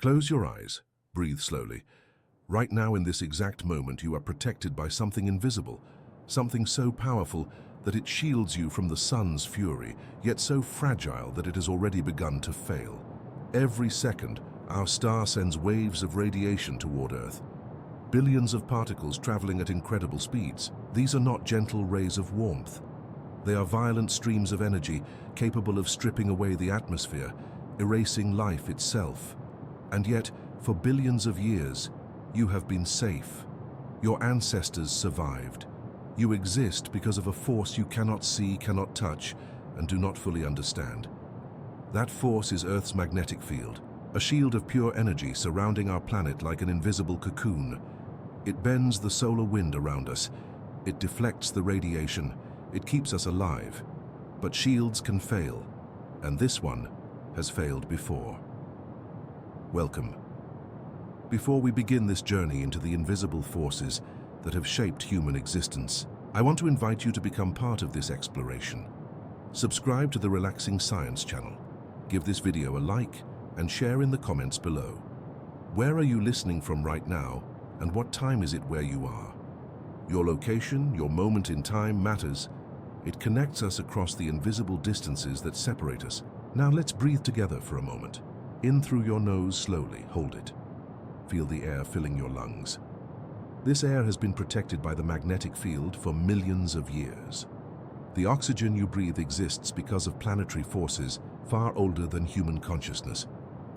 Close your eyes, breathe slowly. Right now in this exact moment you are protected by something invisible, something so powerful that it shields you from the sun's fury, yet so fragile that it has already begun to fail. Every second, our star sends waves of radiation toward Earth. Billions of particles traveling at incredible speeds. These are not gentle rays of warmth. They are violent streams of energy capable of stripping away the atmosphere, erasing life itself. And yet, for billions of years, you have been safe. Your ancestors survived. You exist because of a force you cannot see, cannot touch, and do not fully understand. That force is Earth's magnetic field, a shield of pure energy surrounding our planet like an invisible cocoon. It bends the solar wind around us. It deflects the radiation. It keeps us alive. But shields can fail, and this one has failed before. Welcome. Before we begin this journey into the invisible forces that have shaped human existence, I want to invite you to become part of this exploration. Subscribe to the Relaxing Science channel. Give this video a like and share in the comments below. Where are you listening from right now, and what time is it where you are? Your location, your moment in time matters. It connects us across the invisible distances that separate us. Now let's breathe together for a moment. In through your nose slowly, hold it. Feel the air filling your lungs. This air has been protected by the magnetic field for millions of years. The oxygen you breathe exists because of planetary forces far older than human consciousness.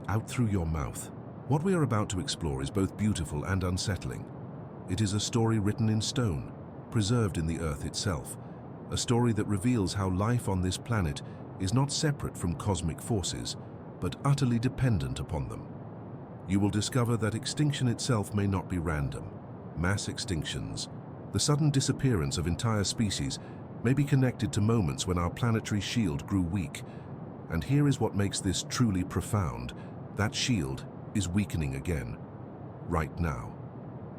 Out through your mouth. What we are about to explore is both beautiful and unsettling. It is a story written in stone, preserved in the earth itself. A story that reveals how life on this planet is not separate from cosmic forces, but utterly dependent upon them. You will discover that extinction itself may not be random. Mass extinctions, the sudden disappearance of entire species, may be connected to moments when our planetary shield grew weak. And here is what makes this truly profound. That shield is weakening again. Right now.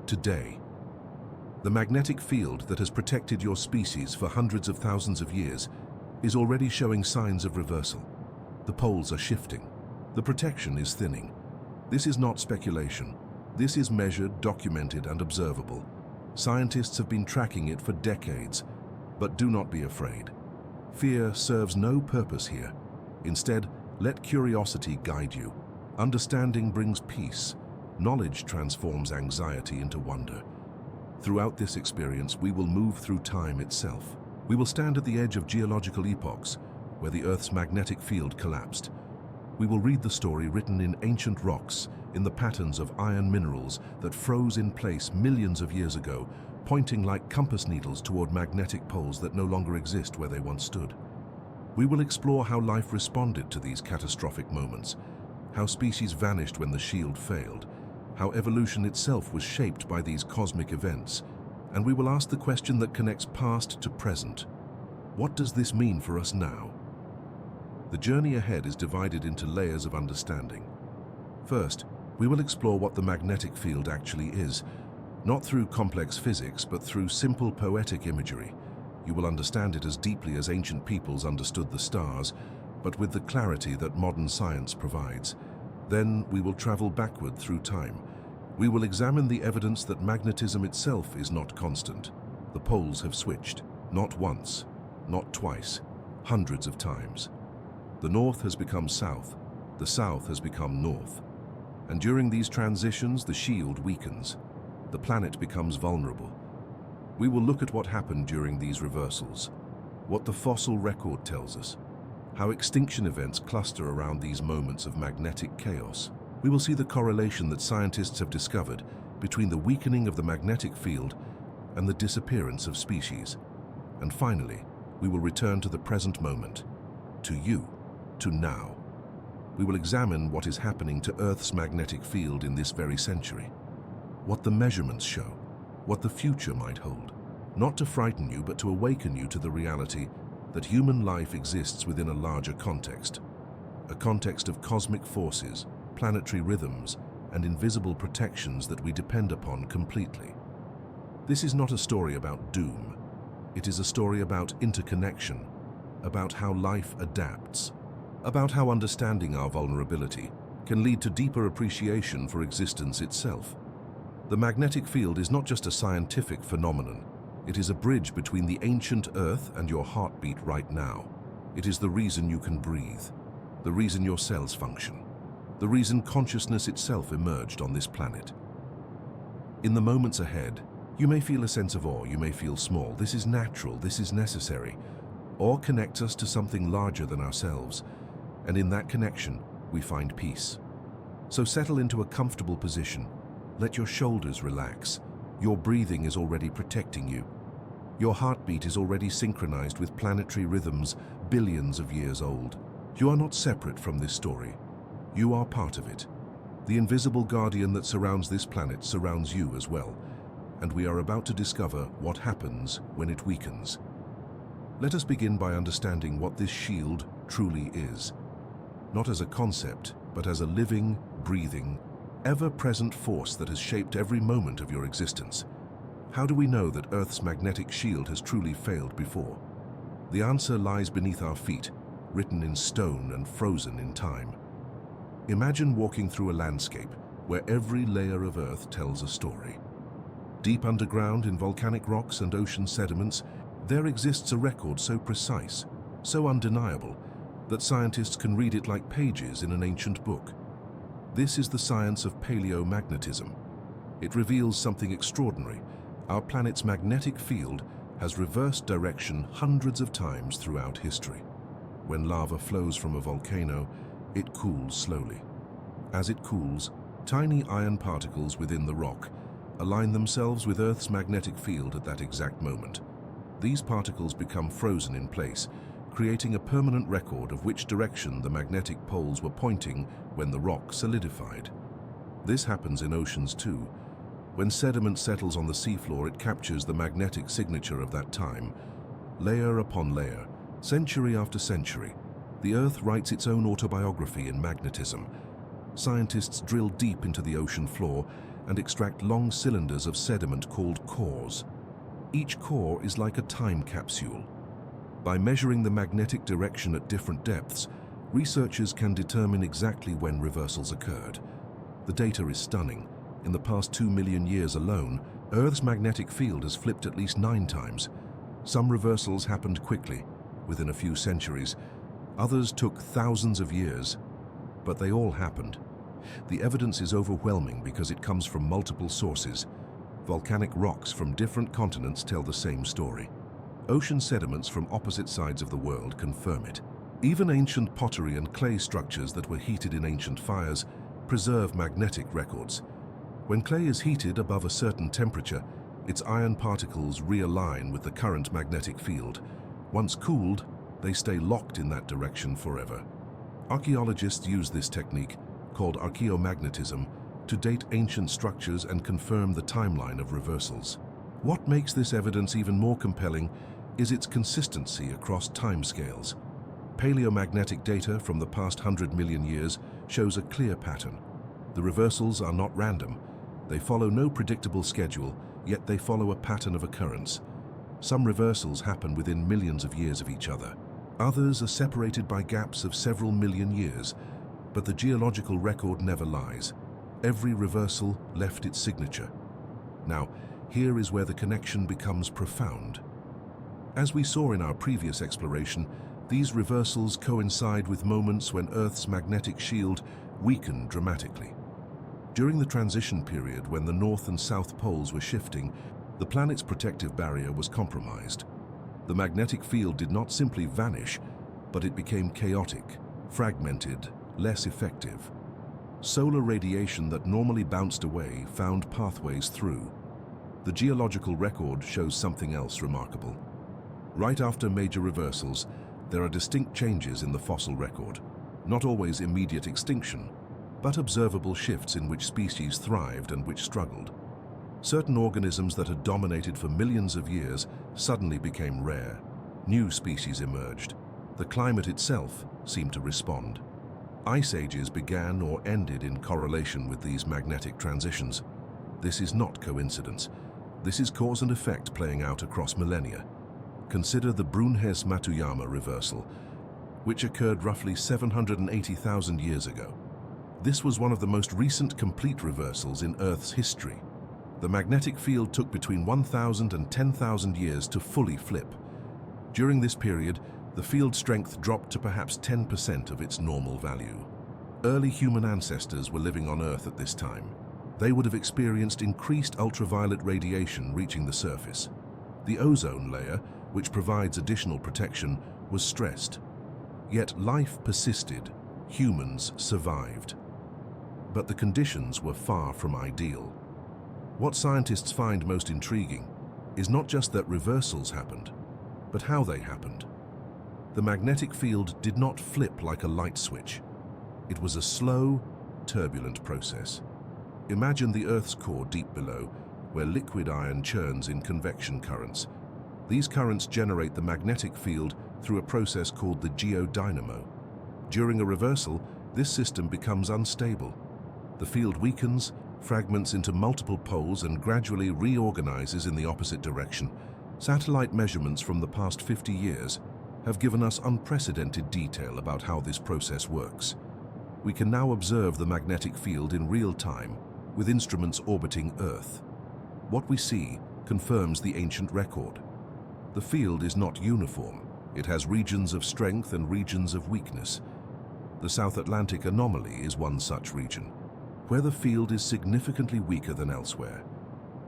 Today. The magnetic field that has protected your species for hundreds of thousands of years is already showing signs of reversal. The poles are shifting. The protection is thinning. This is not speculation. This is measured, documented, and observable. Scientists have been tracking it for decades, but do not be afraid. Fear serves no purpose here. Instead, let curiosity guide you. Understanding brings peace. Knowledge transforms anxiety into wonder. Throughout this experience, we will move through time itself. We will stand at the edge of geological epochs, where the Earth's magnetic field collapsed. We will read the story written in ancient rocks, in the patterns of iron minerals that froze in place millions of years ago, pointing like compass needles toward magnetic poles that no longer exist where they once stood. We will explore how life responded to these catastrophic moments, how species vanished when the shield failed, how evolution itself was shaped by these cosmic events, and we will ask the question that connects past to present. What does this mean for us now? The journey ahead is divided into layers of understanding. First, we will explore what the magnetic field actually is, not through complex physics, but through simple poetic imagery. You will understand it as deeply as ancient peoples understood the stars, but with the clarity that modern science provides. Then we will travel backward through time. We will examine the evidence that magnetism itself is not constant. The poles have switched, not once, not twice, hundreds of times. The north has become south, the south has become north. And during these transitions, the shield weakens. The planet becomes vulnerable. We will look at what happened during these reversals, what the fossil record tells us, how extinction events cluster around these moments of magnetic chaos. We will see the correlation that scientists have discovered between the weakening of the magnetic field and the disappearance of species. And finally, we will return to the present moment, to you, to now. We will examine what is happening to Earth's magnetic field in this very century, what the measurements show, what the future might hold, not to frighten you, but to awaken you to the reality that human life exists within a larger context, a context of cosmic forces, planetary rhythms, and invisible protections that we depend upon completely. This is not a story about doom. It is a story about interconnection, about how life adapts, about how understanding our vulnerability can lead to deeper appreciation for existence itself. The magnetic field is not just a scientific phenomenon. It is a bridge between the ancient Earth and your heartbeat right now. It is the reason you can breathe, the reason your cells function, the reason consciousness itself emerged on this planet. In the moments ahead, you may feel a sense of awe, you may feel small. This is natural, this is necessary. Awe connects us to something larger than ourselves, and in that connection, we find peace. So settle into a comfortable position. Let your shoulders relax. Your breathing is already protecting you. Your heartbeat is already synchronized with planetary rhythms billions of years old. You are not separate from this story. You are part of it. The invisible guardian that surrounds this planet surrounds you as well, and we are about to discover what happens when it weakens. Let us begin by understanding what this shield truly is. Not as a concept, but as a living, breathing, ever-present force that has shaped every moment of your existence. How do we know that Earth's magnetic shield has truly failed before? The answer lies beneath our feet, written in stone and frozen in time. Imagine walking through a landscape where every layer of Earth tells a story. Deep underground in volcanic rocks and ocean sediments, there exists a record so precise, so undeniable, that scientists can read it like pages in an ancient book. This is the science of paleomagnetism. It reveals something extraordinary. Our planet's magnetic field has reversed direction hundreds of times throughout history. When lava flows from a volcano, it cools slowly. As it cools, tiny iron particles within the rock align themselves with Earth's magnetic field at that exact moment. These particles become frozen in place, creating a permanent record of which direction the magnetic poles were pointing when the rock solidified. This happens in oceans too. When sediment settles on the seafloor, it captures the magnetic signature of that time. Layer upon layer, century after century, the Earth writes its own autobiography in magnetism. Scientists drill deep into the ocean floor and extract long cylinders of sediment called cores. Each core is like a time capsule. By measuring the magnetic direction at different depths, researchers can determine exactly when reversals occurred. The data is stunning. In the past 2 million years alone, Earth's magnetic field has flipped at least 9 times. Some reversals happened quickly, within a few centuries. Others took thousands of years, but they all happened. The evidence is overwhelming because it comes from multiple sources. Volcanic rocks from different continents tell the same story. Ocean sediments from opposite sides of the world confirm it. Even ancient pottery and clay structures that were heated in ancient fires preserve magnetic records. When clay is heated above a certain temperature, its iron particles realign with the current magnetic field. Once cooled, they stay locked in that direction forever. Archaeologists use this technique, called archaeomagnetism, to date ancient structures and confirm the timeline of reversals. What makes this evidence even more compelling is its consistency across timescales. Paleomagnetic data from the past 100 million years shows a clear pattern. The reversals are not random. They follow no predictable schedule, yet they follow a pattern of occurrence. Some reversals happen within millions of years of each other. Others are separated by gaps of several million years, but the geological record never lies. Every reversal left its signature. Now, here is where the connection becomes profound. As we saw in our previous exploration, these reversals coincide with moments when Earth's magnetic shield weakened dramatically. During the transition period, when the North and South poles were shifting, the planet's protective barrier was compromised. The magnetic field did not simply vanish, but it became chaotic, fragmented, less effective. Solar radiation that normally bounced away found pathways through. The geological record shows something else remarkable. Right after major reversals, there are distinct changes in the fossil record. Not always immediate extinction, but observable shifts in which species thrived and which struggled. Certain organisms that had dominated for millions of years suddenly became rare. New species emerged. The climate itself seemed to respond. Ice ages began or ended in correlation with these magnetic transitions. This is not coincidence. This is cause and effect playing out across millennia. Consider the Brunhes-Matuyama reversal, which occurred roughly 780,000 years ago. This was one of the most recent complete reversals in Earth's history. The magnetic field took between 1,000 and 10,000 years to fully flip. During this period, the field strength dropped to perhaps 10% of its normal value. Early human ancestors were living on Earth at this time. They would have experienced increased ultraviolet radiation reaching the surface. The ozone layer, which provides additional protection, was stressed. Yet life persisted. Humans survived. But the conditions were far from ideal. What scientists find most intriguing is not just that reversals happened, but how they happened. The magnetic field did not flip like a light switch. It was a slow, turbulent process. Imagine the Earth's core deep below, where liquid iron churns in convection currents. These currents generate the magnetic field through a process called the geodynamo. During a reversal, this system becomes unstable. The field weakens, fragments into multiple poles, and gradually reorganizes in the opposite direction. Satellite measurements from the past 50 years have given us unprecedented detail about how this process works. We can now observe the magnetic field in real time with instruments orbiting Earth. What we see confirms the ancient record. The field is not uniform. It has regions of strength and regions of weakness. The South Atlantic anomaly is one such region, where the field is significantly weaker than elsewhere.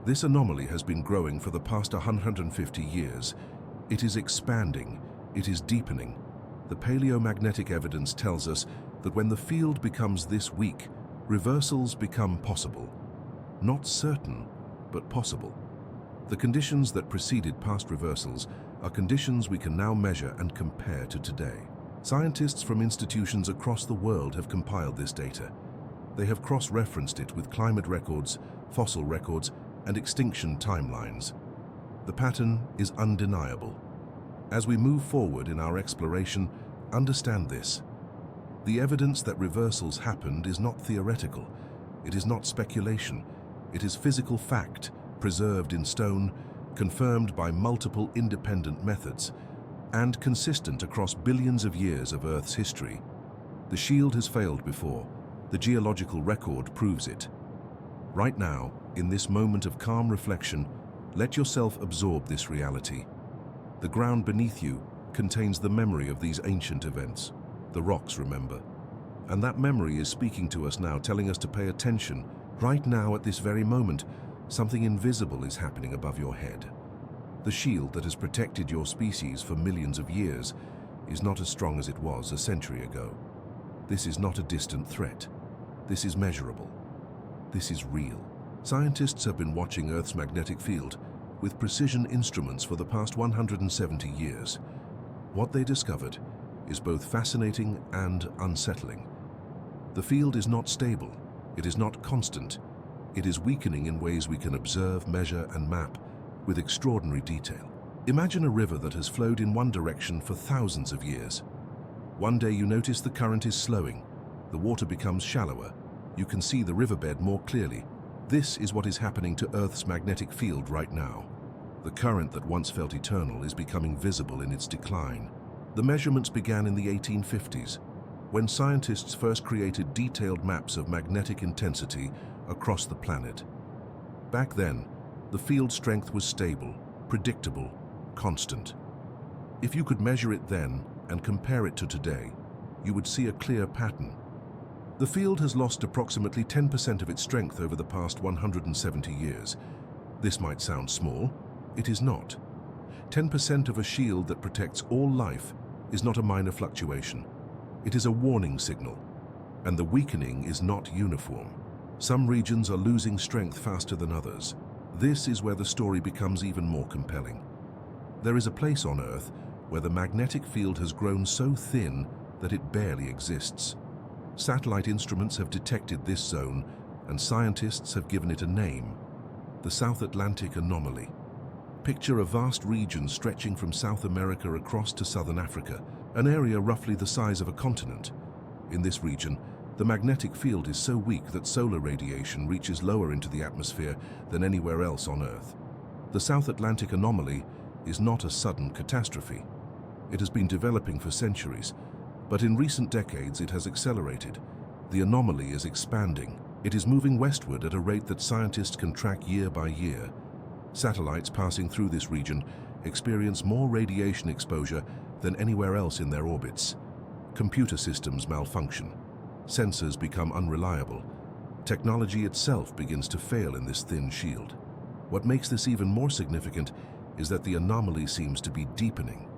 This anomaly has been growing for the past 150 years. It is expanding. It is deepening. The paleomagnetic evidence tells us that when the field becomes this weak, reversals become possible. Not certain, but possible. The conditions that preceded past reversals are conditions we can now measure and compare to today. Scientists from institutions across the world have compiled this data. They have cross-referenced it with climate records, fossil records, and extinction timelines. The pattern is undeniable. As we move forward in our exploration, understand this. The evidence that reversals happened is not theoretical. It is not speculation. It is physical fact, preserved in stone, confirmed by multiple independent methods, and consistent across billions of years of Earth's history. The shield has failed before. The geological record proves it. Right now, in this moment of calm reflection, let yourself absorb this reality. The ground beneath you contains the memory of these ancient events. The rocks remember. And that memory is speaking to us now, telling us to pay attention. Right now, at this very moment, something invisible is happening above your head. The shield that has protected your species for millions of years is not as strong as it was a century ago. This is not a distant threat. This is measurable. This is real. Scientists have been watching Earth's magnetic field with precision instruments for the past 170 years. What they discovered is both fascinating and unsettling. The field is not stable. It is not constant. It is weakening in ways we can observe, measure, and map with extraordinary detail. Imagine a river that has flowed in one direction for thousands of years. One day you notice the current is slowing. The water becomes shallower. You can see the riverbed more clearly. This is what is happening to Earth's magnetic field right now. The current that once felt eternal is becoming visible in its decline. The measurements began in the 1850s, when scientists first created detailed maps of magnetic intensity across the planet. Back then, the field strength was stable, predictable, constant. If you could measure it then and compare it to today, you would see a clear pattern. The field has lost approximately 10% of its strength over the past 170 years. This might sound small. It is not. 10% of a shield that protects all life is not a minor fluctuation. It is a warning signal. And the weakening is not uniform. Some regions are losing strength faster than others. This is where the story becomes even more compelling. There is a place on Earth where the magnetic field has grown so thin that it barely exists. Satellite instruments have detected this zone, and scientists have given it a name: the South Atlantic anomaly. Picture a vast region stretching from South America across to southern Africa, an area roughly the size of a continent. In this region, the magnetic field is so weak that solar radiation reaches lower into the atmosphere than anywhere else on Earth. The South Atlantic anomaly is not a sudden catastrophe. It has been developing for centuries, but in recent decades it has accelerated. The anomaly is expanding. It is moving westward at a rate that scientists can track year by year. Satellites passing through this region experience more radiation exposure than anywhere else in their orbits. Computer systems malfunction. Sensors become unreliable. Technology itself begins to fail in this thin shield. What makes this even more significant is that the anomaly seems to be deepening.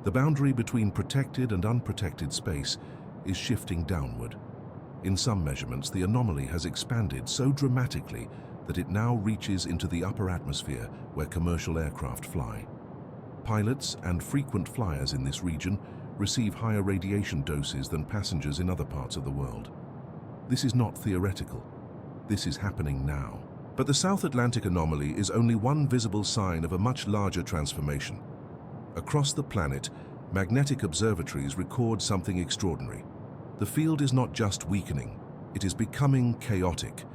The boundary between protected and unprotected space is shifting downward. In some measurements, the anomaly has expanded so dramatically that it now reaches into the upper atmosphere where commercial aircraft fly. Pilots and frequent flyers in this region receive higher radiation doses than passengers in other parts of the world. This is not theoretical. This is happening now. But the South Atlantic anomaly is only one visible sign of a much larger transformation. Across the planet, magnetic observatories record something extraordinary. The field is not just weakening, it is becoming chaotic.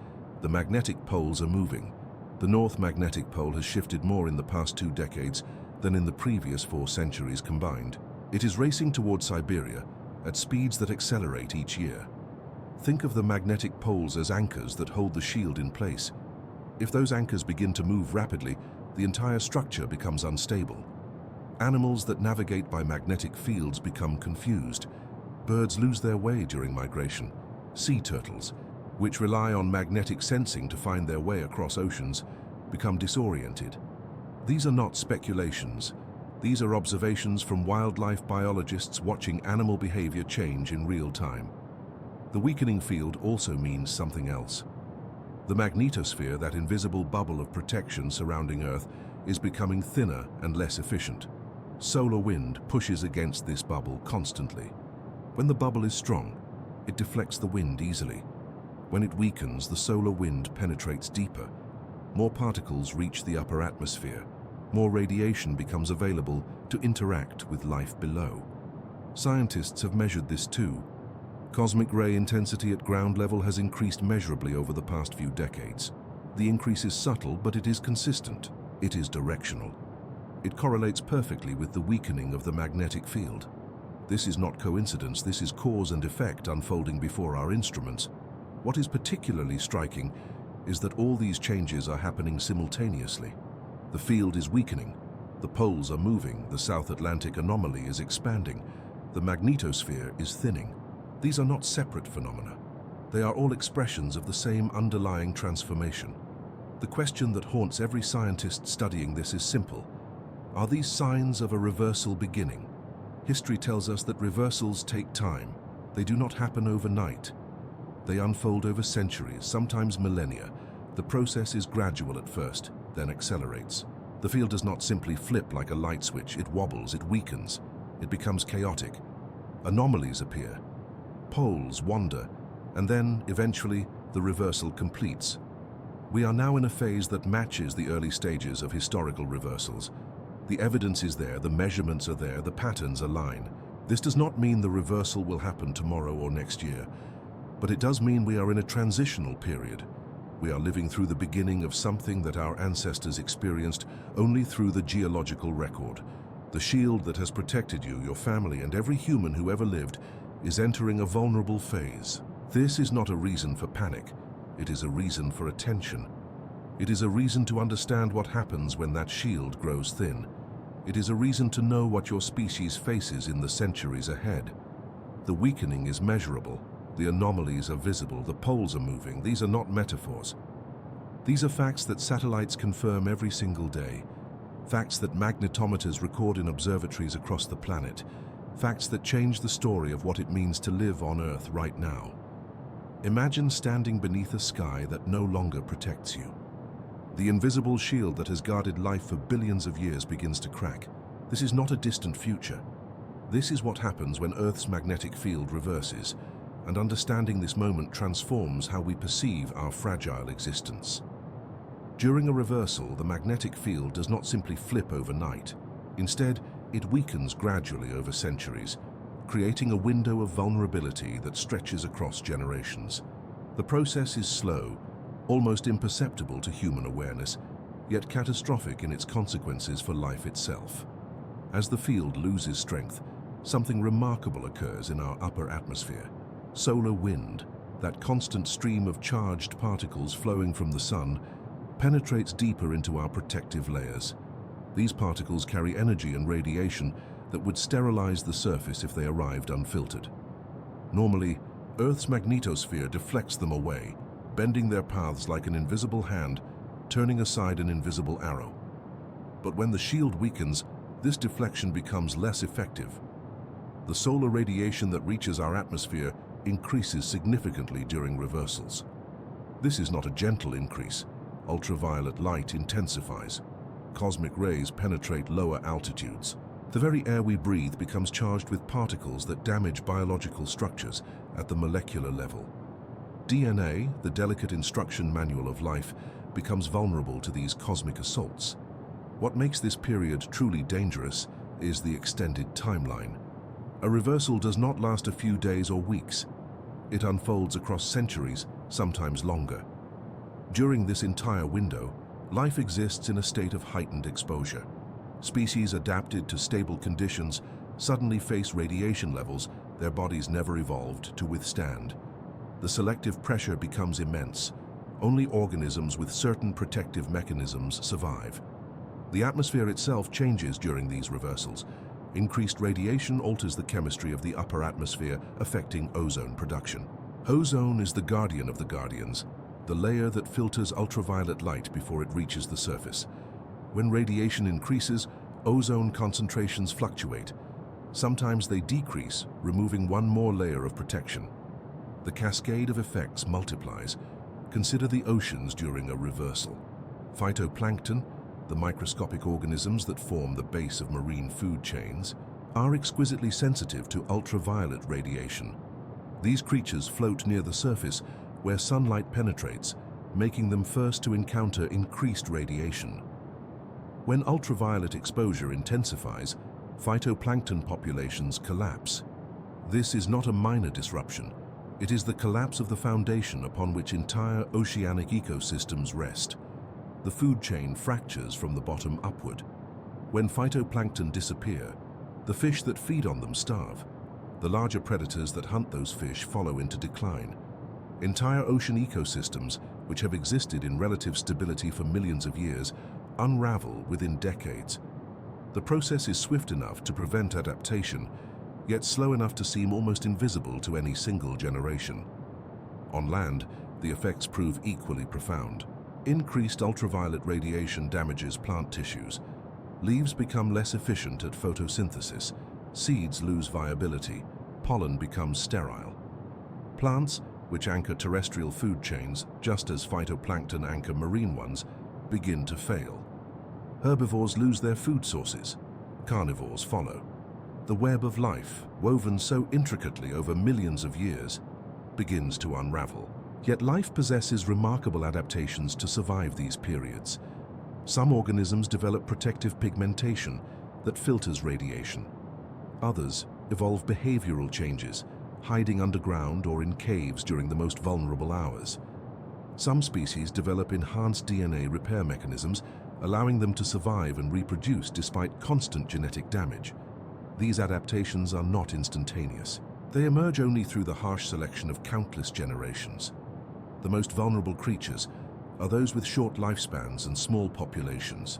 The magnetic poles are moving. The North Magnetic Pole has shifted more in the past 2 decades than in the previous 4 centuries combined. It is racing toward Siberia at speeds that accelerate each year. Think of the magnetic poles as anchors that hold the shield in place. If those anchors begin to move rapidly, the entire structure becomes unstable. Animals that navigate by magnetic fields become confused. Birds lose their way during migration. Sea turtles, which rely on magnetic sensing to find their way across oceans, become disoriented. These are not speculations. These are observations from wildlife biologists watching animal behavior change in real time. The weakening field also means something else. The magnetosphere, that invisible bubble of protection surrounding Earth, is becoming thinner and less efficient. Solar wind pushes against this bubble constantly. When the bubble is strong, it deflects the wind easily. When it weakens, the solar wind penetrates deeper. More particles reach the upper atmosphere. More radiation becomes available to interact with life below. Scientists have measured this too. Cosmic ray intensity at ground level has increased measurably over the past few decades. The increase is subtle, but it is consistent. It is directional. It correlates perfectly with the weakening of the magnetic field. This is not coincidence, this is cause and effect unfolding before our instruments. What is particularly striking is that all these changes are happening simultaneously. The field is weakening, the poles are moving, the South Atlantic anomaly is expanding, the magnetosphere is thinning. These are not separate phenomena. They are all expressions of the same underlying transformation. The question that haunts every scientist studying this is simple. Are these signs of a reversal beginning? History tells us that reversals take time. They do not happen overnight. They unfold over centuries, sometimes millennia. The process is gradual at first, then accelerates. The field does not simply flip like a light switch. It wobbles, it weakens, it becomes chaotic. Anomalies appear. Poles wander, and then, eventually, the reversal completes. We are now in a phase that matches the early stages of historical reversals. The evidence is there, the measurements are there, the patterns align. This does not mean the reversal will happen tomorrow or next year, but it does mean we are in a transitional period. We are living through the beginning of something that our ancestors experienced only through the geological record. The shield that has protected you, your family, and every human who ever lived is entering a vulnerable phase. This is not a reason for panic. It is a reason for attention. It is a reason to understand what happens when that shield grows thin. It is a reason to know what your species faces in the centuries ahead. The weakening is measurable. The anomalies are visible. The poles are moving. These are not metaphors. These are facts that satellites confirm every single day. Facts that magnetometers record in observatories across the planet. Facts that change the story of what it means to live on Earth right now. Imagine standing beneath a sky that no longer protects you. The invisible shield that has guarded life for billions of years begins to crack. This is not a distant future. This is what happens when Earth's magnetic field reverses, and understanding this moment transforms how we perceive our fragile existence. During a reversal, the magnetic field does not simply flip overnight. Instead, it weakens gradually over centuries, creating a window of vulnerability that stretches across generations. The process is slow, almost imperceptible to human awareness, yet catastrophic in its consequences for life itself. As the field loses strength, something remarkable occurs in our upper atmosphere. Solar wind, That constant stream of charged particles flowing from the sun penetrates deeper into our protective layers. These particles carry energy and radiation that would sterilize the surface if they arrived unfiltered. Normally, Earth's magnetosphere deflects them away, bending their paths like an invisible hand, turning aside an invisible arrow. But when the shield weakens, this deflection becomes less effective. The solar radiation that reaches our atmosphere increases significantly during reversals. This is not a gentle increase. Ultraviolet light intensifies. Cosmic rays penetrate lower altitudes. The very air we breathe becomes charged with particles that damage biological structures at the molecular level. DNA, the delicate instruction manual of life, becomes vulnerable to these cosmic assaults. What makes this period truly dangerous is the extended timeline. A reversal does not last a few days or weeks. It unfolds across centuries, sometimes longer. During this entire window, life exists in a state of heightened exposure. Species adapted to stable conditions suddenly face radiation levels their bodies never evolved to withstand. The selective pressure becomes immense. Only organisms with certain protective mechanisms survive. The atmosphere itself changes during these reversals. Increased radiation alters the chemistry of the upper atmosphere, affecting ozone production. Ozone is the guardian of the guardians, the layer that filters ultraviolet light before it reaches the surface. When radiation increases, ozone concentrations fluctuate. Sometimes they decrease, removing one more layer of protection. The cascade of effects multiplies. Consider the oceans during a reversal. Phytoplankton, the microscopic organisms that form the base of marine food chains, are exquisitely sensitive to ultraviolet radiation. These creatures float near the surface where sunlight penetrates, making them first to encounter increased radiation. When ultraviolet exposure intensifies, phytoplankton populations collapse. This is not a minor disruption. It is the collapse of the foundation upon which entire oceanic ecosystems rest. The food chain fractures from the bottom upward. When phytoplankton disappear, the fish that feed on them starve. The larger predators that hunt those fish follow into decline. Entire ocean ecosystems, which have existed in relative stability for millions of years, unravel within decades. The process is swift enough to prevent adaptation, yet slow enough to seem almost invisible to any single generation. On land, the effects prove equally profound. Increased ultraviolet radiation damages plant tissues. Leaves become less efficient at photosynthesis. Seeds lose viability. Pollen becomes sterile. Plants, which anchor terrestrial food chains, just as phytoplankton anchor marine ones, begin to fail. Herbivores lose their food sources. Carnivores follow. The web of life, woven so intricately over millions of years, begins to unravel. Yet life possesses remarkable adaptations to survive these periods. Some organisms develop protective pigmentation that filters radiation. Others evolve behavioral changes, hiding underground or in caves during the most vulnerable hours. Some species develop enhanced DNA repair mechanisms, allowing them to survive and reproduce despite constant genetic damage. These adaptations are not instantaneous. They emerge only through the harsh selection of countless generations. The most vulnerable creatures are those with short lifespans and small populations.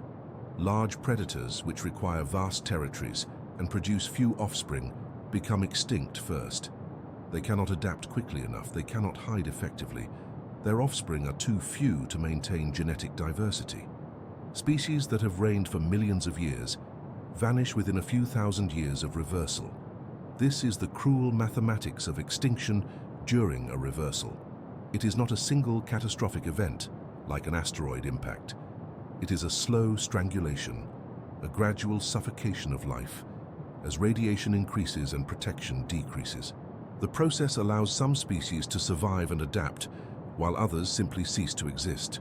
Large predators, which require vast territories and produce few offspring, become extinct first. They cannot adapt quickly enough, they cannot hide effectively. Their offspring are too few to maintain genetic diversity. Species that have reigned for millions of years vanish within a few thousand years of reversal. This is the cruel mathematics of extinction during a reversal. It is not a single catastrophic event, like an asteroid impact. It is a slow strangulation, a gradual suffocation of life, as radiation increases and protection decreases. The process allows some species to survive and adapt, while others simply cease to exist.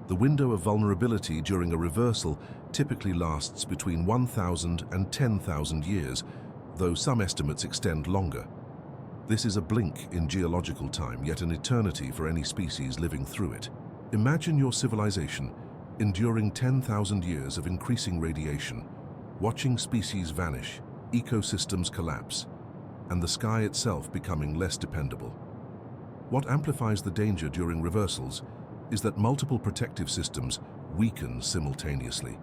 The window of vulnerability during a reversal typically lasts between 1,000 and 10,000 years, though some estimates extend longer. This is a blink in geological time, yet an eternity for any species living through it. Imagine your civilization enduring 10,000 years of increasing radiation, watching species vanish, ecosystems collapse, and the sky itself becoming less dependable. What amplifies the danger during reversals is that multiple protective systems weaken simultaneously.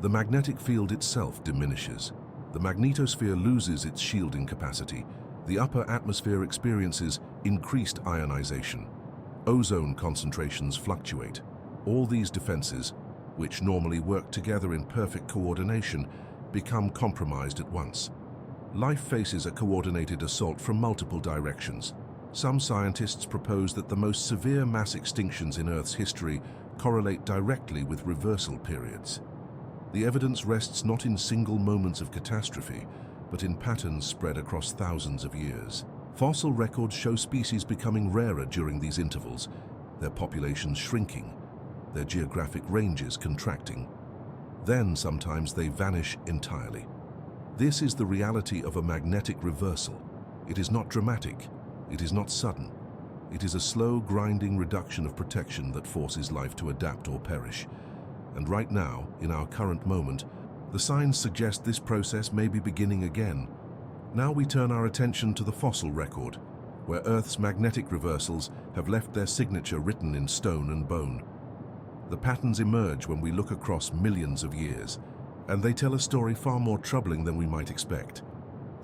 The magnetic field itself diminishes. The magnetosphere loses its shielding capacity. The upper atmosphere experiences increased ionization. Ozone concentrations fluctuate. All these defenses, which normally work together in perfect coordination, become compromised at once. Life faces a coordinated assault from multiple directions. Some scientists propose that the most severe mass extinctions in Earth's history correlate directly with reversal periods. The evidence rests not in single moments of catastrophe, but in patterns spread across thousands of years. Fossil records show species becoming rarer during these intervals, their populations shrinking, their geographic ranges contracting. Then sometimes they vanish entirely. This is the reality of a magnetic reversal. It is not dramatic. It is not sudden. It is a slow, grinding reduction of protection that forces life to adapt or perish. And right now, in our current moment, the signs suggest this process may be beginning again. Now we turn our attention to the fossil record, where Earth's magnetic reversals have left their signature written in stone and bone. The patterns emerge when we look across millions of years, and they tell a story far more troubling than we might expect.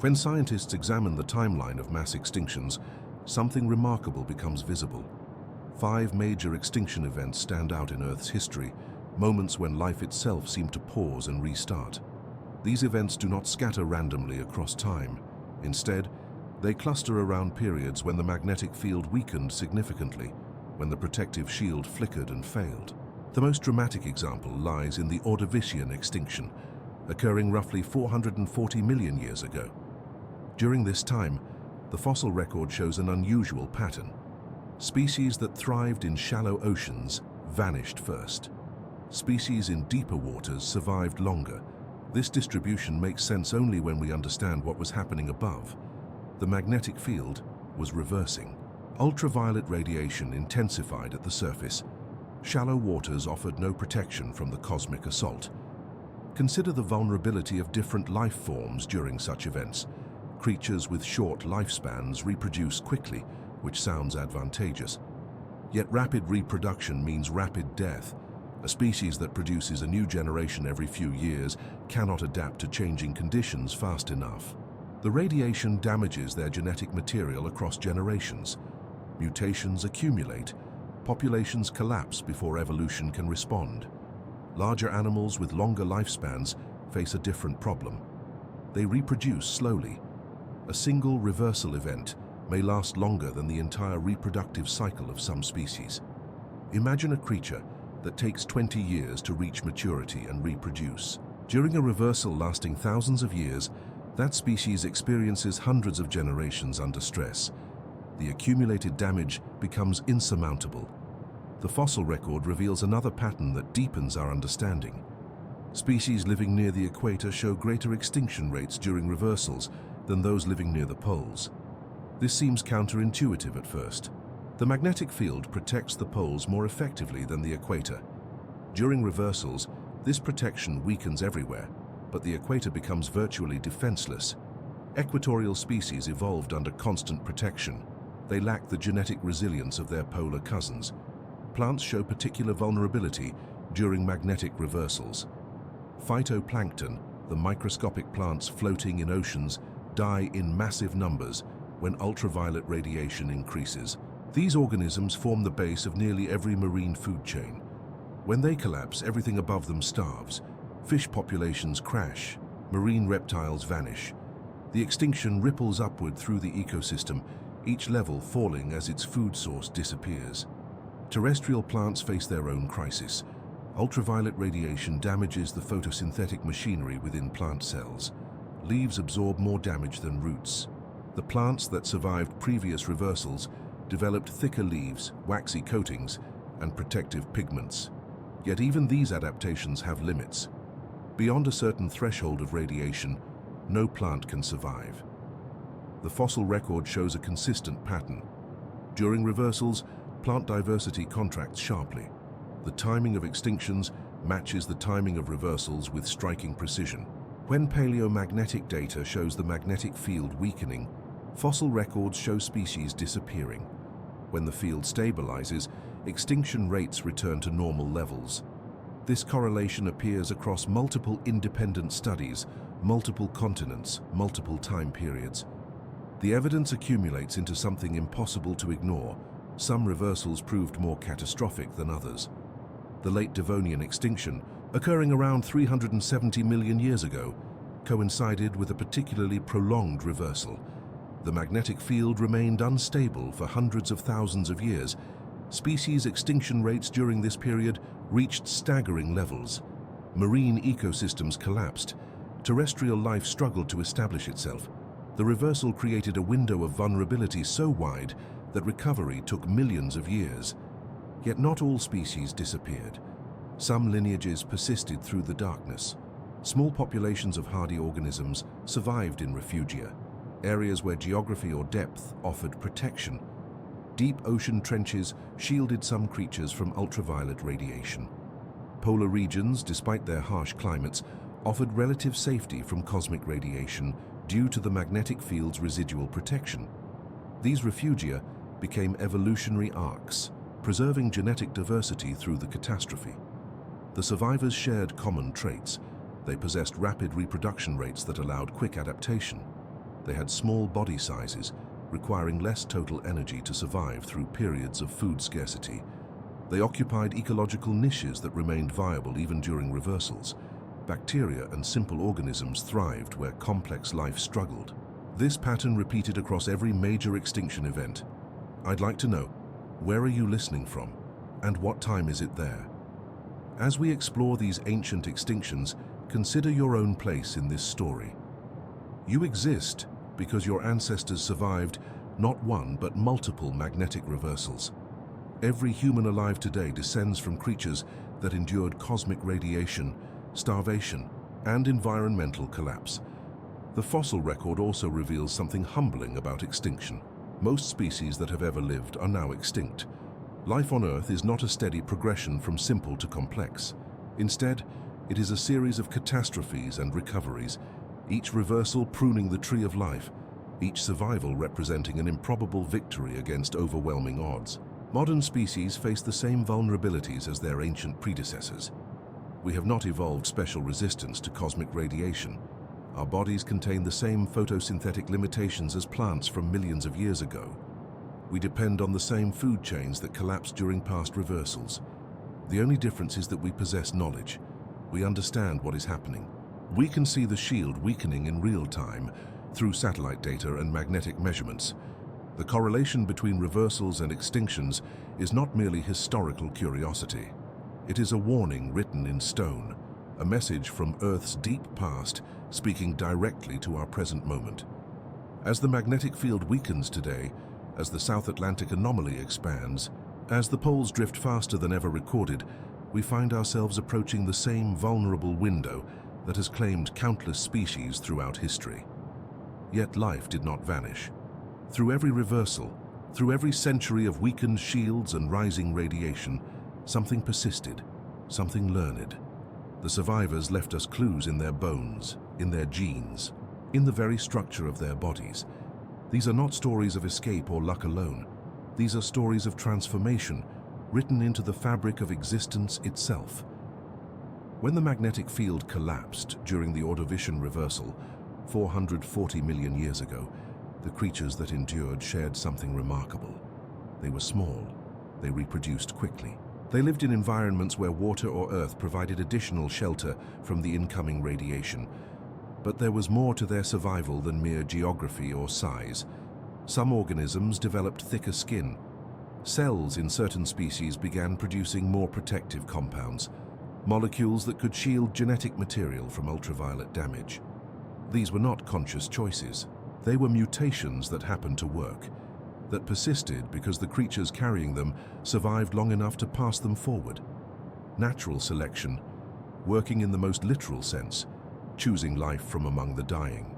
When scientists examine the timeline of mass extinctions, something remarkable becomes visible. 5 major extinction events stand out in Earth's history, moments when life itself seemed to pause and restart. These events do not scatter randomly across time. Instead, they cluster around periods when the magnetic field weakened significantly, when the protective shield flickered and failed. The most dramatic example lies in the Ordovician extinction, occurring roughly 440 million years ago. During this time, the fossil record shows an unusual pattern. Species that thrived in shallow oceans vanished first. Species in deeper waters survived longer. This distribution makes sense only when we understand what was happening above. The magnetic field was reversing. Ultraviolet radiation intensified at the surface. Shallow waters offered no protection from the cosmic assault. Consider the vulnerability of different life forms during such events. Creatures with short lifespans reproduce quickly, which sounds advantageous. Yet rapid reproduction means rapid death. A species that produces a new generation every few years cannot adapt to changing conditions fast enough. The radiation damages their genetic material across generations. Mutations accumulate. Populations collapse before evolution can respond. Larger animals with longer lifespans face a different problem. They reproduce slowly. A single reversal event may last longer than the entire reproductive cycle of some species. Imagine a creature that takes 20 years to reach maturity and reproduce. During a reversal lasting thousands of years, that species experiences hundreds of generations under stress. The accumulated damage becomes insurmountable. The fossil record reveals another pattern that deepens our understanding. Species living near the equator show greater extinction rates during reversals than those living near the poles. This seems counterintuitive at first. The magnetic field protects the poles more effectively than the equator. During reversals, this protection weakens everywhere, but the equator becomes virtually defenseless. Equatorial species evolved under constant protection. They lack the genetic resilience of their polar cousins. Plants show particular vulnerability during magnetic reversals. Phytoplankton, the microscopic plants floating in oceans, die in massive numbers when ultraviolet radiation increases. These organisms form the base of nearly every marine food chain. When they collapse, everything above them starves. Fish populations crash, marine reptiles vanish. The extinction ripples upward through the ecosystem, each level falling as its food source disappears. Terrestrial plants face their own crisis. Ultraviolet radiation damages the photosynthetic machinery within plant cells. Leaves absorb more damage than roots. The plants that survived previous reversals developed thicker leaves, waxy coatings, and protective pigments. Yet even these adaptations have limits. Beyond a certain threshold of radiation, no plant can survive. The fossil record shows a consistent pattern. During reversals, plant diversity contracts sharply. The timing of extinctions matches the timing of reversals with striking precision. When paleomagnetic data shows the magnetic field weakening, fossil records show species disappearing. When the field stabilizes, extinction rates return to normal levels. This correlation appears across multiple independent studies, multiple continents, multiple time periods. The evidence accumulates into something impossible to ignore. Some reversals proved more catastrophic than others. The late Devonian extinction, occurring around 370 million years ago, coincided with a particularly prolonged reversal. The magnetic field remained unstable for hundreds of thousands of years. Species extinction rates during this period reached staggering levels. Marine ecosystems collapsed. Terrestrial life struggled to establish itself. The reversal created a window of vulnerability so wide that recovery took millions of years. Yet not all species disappeared. Some lineages persisted through the darkness. Small populations of hardy organisms survived in refugia, areas where geography or depth offered protection. Deep ocean trenches shielded some creatures from ultraviolet radiation. Polar regions, despite their harsh climates, offered relative safety from cosmic radiation due to the magnetic field's residual protection. These refugia became evolutionary arcs, preserving genetic diversity through the catastrophe. The survivors shared common traits. They possessed rapid reproduction rates that allowed quick adaptation. They had small body sizes, requiring less total energy to survive through periods of food scarcity. They occupied ecological niches that remained viable even during reversals. Bacteria and simple organisms thrived where complex life struggled. This pattern repeated across every major extinction event. I'd like to know, where are you listening from, and what time is it there? As we explore these ancient extinctions, consider your own place in this story. You exist because your ancestors survived not one but multiple magnetic reversals. Every human alive today descends from creatures that endured cosmic radiation, starvation, and environmental collapse. The fossil record also reveals something humbling about extinction. Most species that have ever lived are now extinct. Life on Earth is not a steady progression from simple to complex. Instead, it is a series of catastrophes and recoveries, each reversal pruning the tree of life, each survival representing an improbable victory against overwhelming odds. Modern species face the same vulnerabilities as their ancient predecessors. We have not evolved special resistance to cosmic radiation. Our bodies contain the same photosynthetic limitations as plants from millions of years ago. We depend on the same food chains that collapsed during past reversals. The only difference is that we possess knowledge. We understand what is happening. We can see the shield weakening in real time through satellite data and magnetic measurements. The correlation between reversals and extinctions is not merely historical curiosity. It is a warning written in stone, a message from Earth's deep past speaking directly to our present moment. As the magnetic field weakens today, as the South Atlantic anomaly expands, as the poles drift faster than ever recorded, we find ourselves approaching the same vulnerable window that has claimed countless species throughout history. Yet life did not vanish. Through every reversal, through every century of weakened shields and rising radiation, something persisted, something learned. The survivors left us clues in their bones, in their genes, in the very structure of their bodies. These are not stories of escape or luck alone. These are stories of transformation, written into the fabric of existence itself. When the magnetic field collapsed during the Ordovician reversal, 440 million years ago, the creatures that endured shared something remarkable. They were small. They reproduced quickly. They lived in environments where water or earth provided additional shelter from the incoming radiation. But there was more to their survival than mere geography or size. Some organisms developed thicker skin. Cells in certain species began producing more protective compounds, molecules that could shield genetic material from ultraviolet damage. These were not conscious choices. They were mutations that happened to work, that persisted because the creatures carrying them survived long enough to pass them forward. Natural selection, working in the most literal sense, choosing life from among the dying.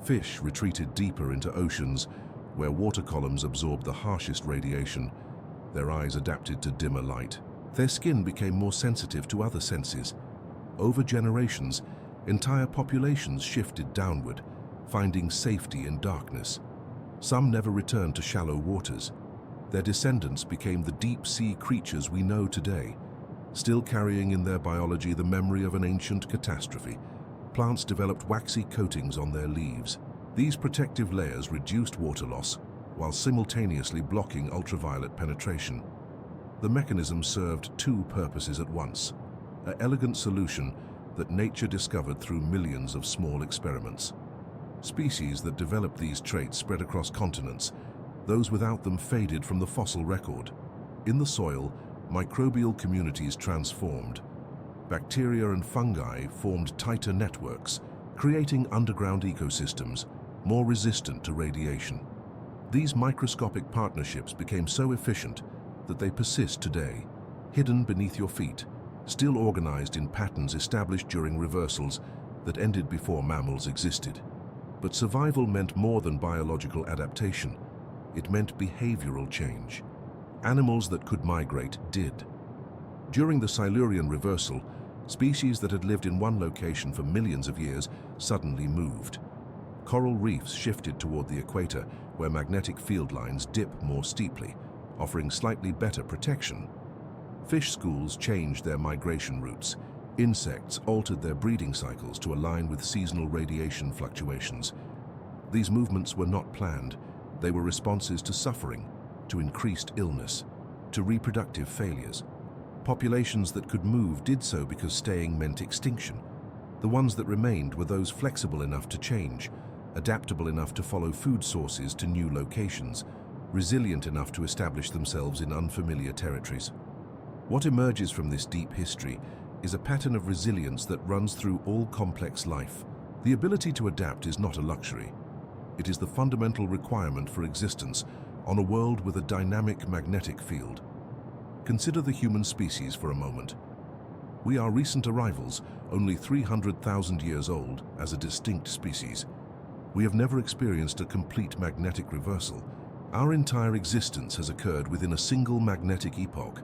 Fish retreated deeper into oceans where water columns absorbed the harshest radiation. Their eyes adapted to dimmer light. Their skin became more sensitive to other senses. Over generations, entire populations shifted downward, finding safety in darkness. Some never returned to shallow waters. Their descendants became the deep-sea creatures we know today, still carrying in their biology the memory of an ancient catastrophe. Plants developed waxy coatings on their leaves. These protective layers reduced water loss while simultaneously blocking ultraviolet penetration. The mechanism served two purposes at once: an elegant solution that nature discovered through millions of small experiments. Species that developed these traits spread across continents. Those without them faded from the fossil record. In the soil, microbial communities transformed. Bacteria and fungi formed tighter networks, creating underground ecosystems more resistant to radiation. These microscopic partnerships became so efficient that they persist today, hidden beneath your feet, still organized in patterns established during reversals that ended before mammals existed. But survival meant more than biological adaptation. It meant behavioral change. Animals that could migrate did. During the Silurian reversal, species that had lived in one location for millions of years suddenly moved. Coral reefs shifted toward the equator, where magnetic field lines dip more steeply, offering slightly better protection. Fish schools changed their migration routes. Insects altered their breeding cycles to align with seasonal radiation fluctuations. These movements were not planned. They were responses to suffering, to increased illness, to reproductive failures. Populations that could move did so because staying meant extinction. The ones that remained were those flexible enough to change, adaptable enough to follow food sources to new locations, resilient enough to establish themselves in unfamiliar territories. What emerges from this deep history is a pattern of resilience that runs through all complex life. The ability to adapt is not a luxury. It is the fundamental requirement for existence on a world with a dynamic magnetic field. Consider the human species for a moment. We are recent arrivals, only 300,000 years old as a distinct species. We have never experienced a complete magnetic reversal. Our entire existence has occurred within a single magnetic epoch,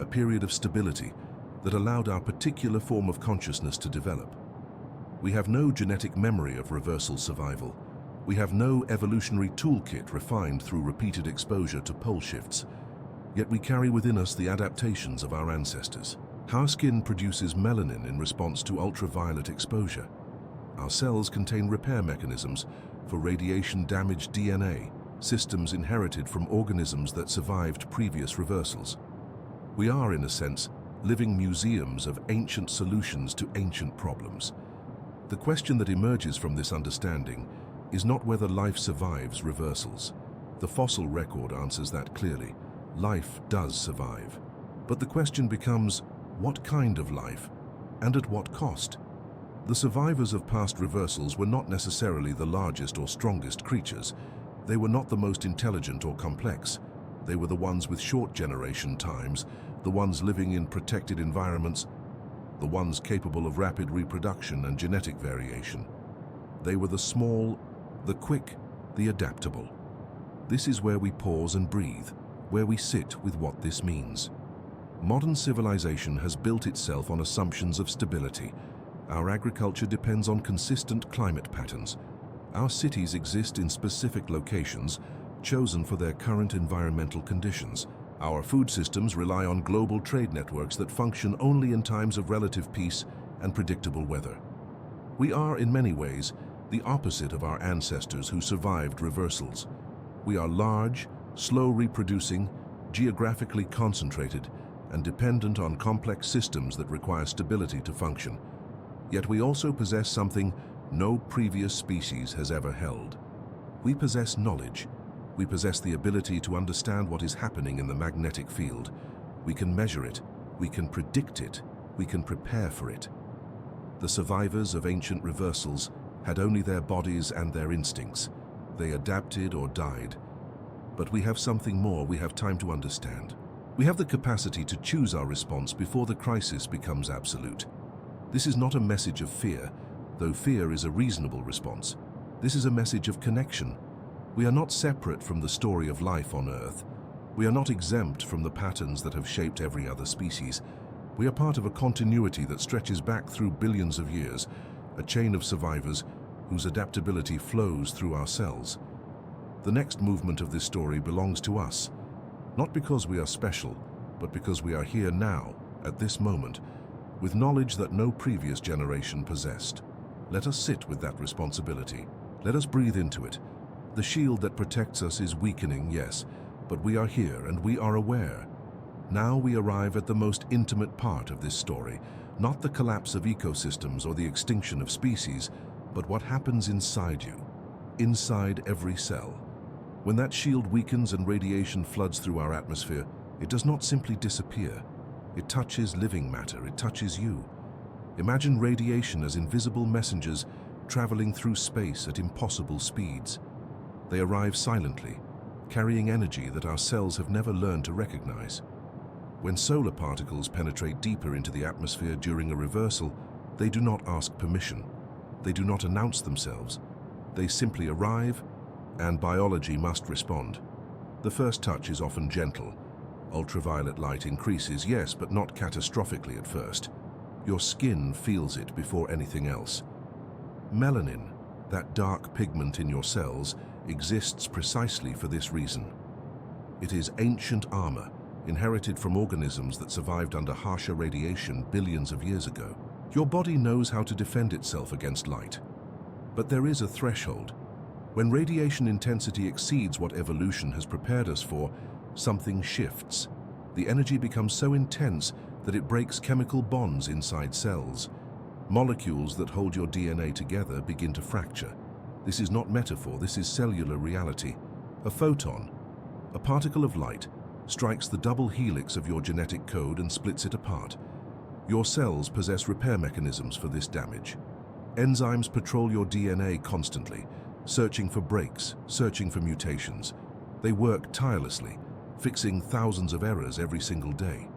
a period of stability that allowed our particular form of consciousness to develop. We have no genetic memory of reversal survival. We have no evolutionary toolkit refined through repeated exposure to pole shifts. Yet we carry within us the adaptations of our ancestors. Our skin produces melanin in response to ultraviolet exposure. Our cells contain repair mechanisms for radiation-damaged DNA, systems inherited from organisms that survived previous reversals. We are, in a sense, living museums of ancient solutions to ancient problems. The question that emerges from this understanding is not whether life survives reversals. The fossil record answers that clearly. Life does survive. But the question becomes, what kind of life, and at what cost? The survivors of past reversals were not necessarily the largest or strongest creatures. They were not the most intelligent or complex. They were the ones with short generation times, the ones living in protected environments, the ones capable of rapid reproduction and genetic variation. They were the small, the quick, the adaptable. This is where we pause and breathe, where we sit with what this means. Modern civilization has built itself on assumptions of stability. Our agriculture depends on consistent climate patterns. Our cities exist in specific locations, chosen for their current environmental conditions. Our food systems rely on global trade networks that function only in times of relative peace and predictable weather. We are, in many ways, the opposite of our ancestors who survived reversals. We are large, slow reproducing, geographically concentrated, and dependent on complex systems that require stability to function. Yet we also possess something no previous species has ever held. We possess knowledge. We possess the ability to understand what is happening in the magnetic field. We can measure it. We can predict it. We can prepare for it. The survivors of ancient reversals had only their bodies and their instincts. They adapted or died. But we have something more. We have time to understand. We have the capacity to choose our response before the crisis becomes absolute. This is not a message of fear, though fear is a reasonable response. This is a message of connection. We are not separate from the story of life on Earth. We are not exempt from the patterns that have shaped every other species. We are part of a continuity that stretches back through billions of years, a chain of survivors whose adaptability flows through our cells. The next movement of this story belongs to us. Not because we are special, but because we are here now, at this moment, with knowledge that no previous generation possessed. Let us sit with that responsibility. Let us breathe into it. The shield that protects us is weakening, yes, but we are here and we are aware. Now we arrive at the most intimate part of this story, not the collapse of ecosystems or the extinction of species, but what happens inside you, inside every cell. When that shield weakens and radiation floods through our atmosphere, it does not simply disappear. It touches living matter, it touches you. Imagine radiation as invisible messengers traveling through space at impossible speeds. They arrive silently, carrying energy that our cells have never learned to recognize. When solar particles penetrate deeper into the atmosphere during a reversal, they do not ask permission. They do not announce themselves. They simply arrive, and biology must respond. The first touch is often gentle. Ultraviolet light increases, yes, but not catastrophically at first. Your skin feels it before anything else. Melanin, that dark pigment in your cells, exists precisely for this reason. It is ancient armor, inherited from organisms that survived under harsher radiation billions of years ago. Your body knows how to defend itself against light. But there is a threshold. When radiation intensity exceeds what evolution has prepared us for, something shifts. The energy becomes so intense that it breaks chemical bonds inside cells. Molecules that hold your DNA together begin to fracture. This is not metaphor, this is cellular reality. A photon, a particle of light, strikes the double helix of your genetic code and splits it apart. Your cells possess repair mechanisms for this damage. Enzymes patrol your DNA constantly, searching for breaks, searching for mutations. They work tirelessly, fixing thousands of errors every single day.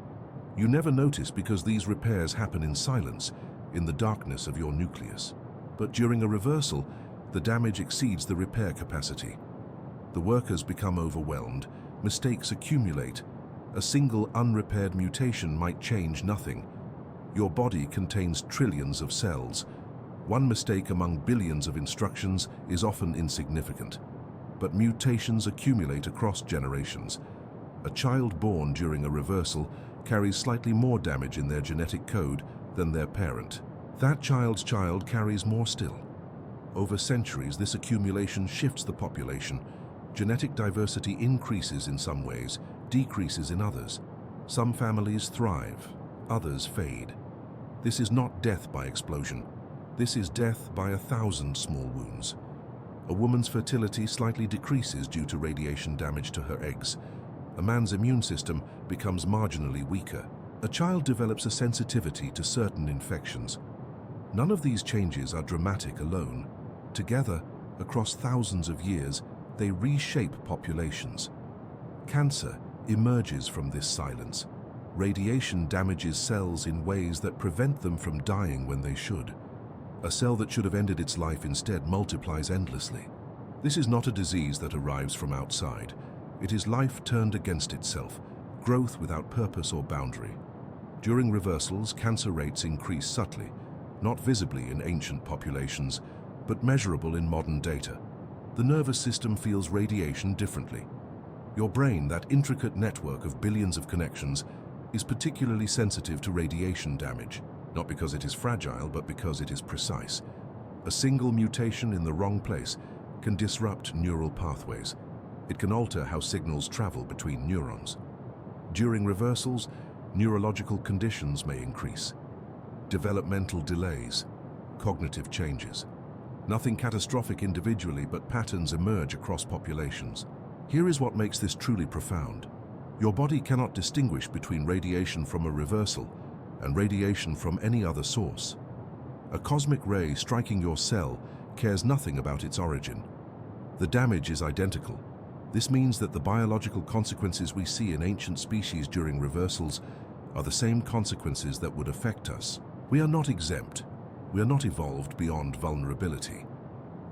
You never notice because these repairs happen in silence, in the darkness of your nucleus. But during a reversal, the damage exceeds the repair capacity. The workers become overwhelmed, mistakes accumulate. A single unrepaired mutation might change nothing. Your body contains trillions of cells. One mistake among billions of instructions is often insignificant. But mutations accumulate across generations. A child born during a reversal carries slightly more damage in their genetic code than their parent. That child's child carries more still. Over centuries, this accumulation shifts the population. Genetic diversity increases in some ways, decreases in others. Some families thrive, others fade. This is not death by explosion. This is death by 1,000 small wounds. A woman's fertility slightly decreases due to radiation damage to her eggs. A man's immune system becomes marginally weaker. A child develops a sensitivity to certain infections. None of these changes are dramatic alone. Together, across thousands of years, they reshape populations. Cancer emerges from this silence. Radiation damages cells in ways that prevent them from dying when they should. A cell that should have ended its life instead multiplies endlessly. This is not a disease that arrives from outside. It is life turned against itself, growth without purpose or boundary. During reversals, cancer rates increase subtly, not visibly in ancient populations, but measurable in modern data. The nervous system feels radiation differently. Your brain, that intricate network of billions of connections, is particularly sensitive to radiation damage, not because it is fragile, but because it is precise. A single mutation in the wrong place can disrupt neural pathways. It can alter how signals travel between neurons. During reversals, neurological conditions may increase. Developmental delays, cognitive changes. Nothing catastrophic individually, but patterns emerge across populations. Here is what makes this truly profound. Your body cannot distinguish between radiation from a reversal and radiation from any other source. A cosmic ray striking your cell cares nothing about its origin. The damage is identical. This means that the biological consequences we see in ancient species during reversals are the same consequences that would affect us. We are not exempt. We are not evolved beyond vulnerability.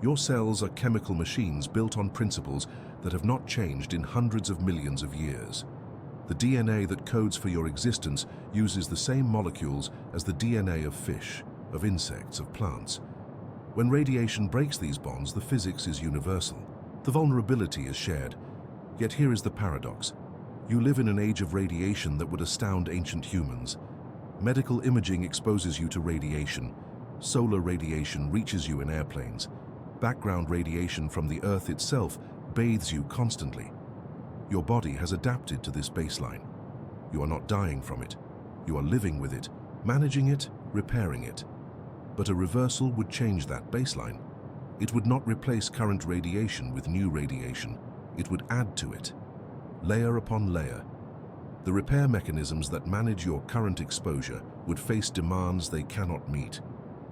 Your cells are chemical machines built on principles that have not changed in hundreds of millions of years. The DNA that codes for your existence uses the same molecules as the DNA of fish, of insects, of plants. When radiation breaks these bonds, the physics is universal. The vulnerability is shared. Yet here is the paradox. You live in an age of radiation that would astound ancient humans. Medical imaging exposes you to radiation. Solar radiation reaches you in airplanes. Background radiation from the Earth itself bathes you constantly. Your body has adapted to this baseline. You are not dying from it. You are living with it, managing it, repairing it. But a reversal would change that baseline. It would not replace current radiation with new radiation. It would add to it, layer upon layer. The repair mechanisms that manage your current exposure would face demands they cannot meet.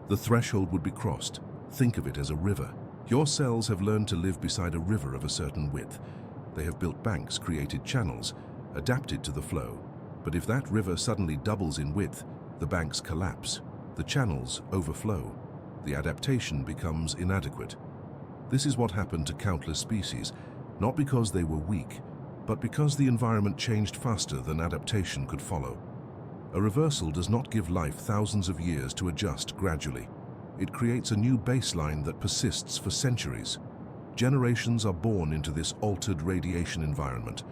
The threshold would be crossed. Think of it as a river. Your cells have learned to live beside a river of a certain width. They have built banks, created channels, adapted to the flow. But if that river suddenly doubles in width, the banks collapse, the channels overflow. The adaptation becomes inadequate. This is what happened to countless species, not because they were weak, but because the environment changed faster than adaptation could follow. A reversal does not give life thousands of years to adjust gradually. It creates a new baseline that persists for centuries. Generations are born into this altered radiation environment.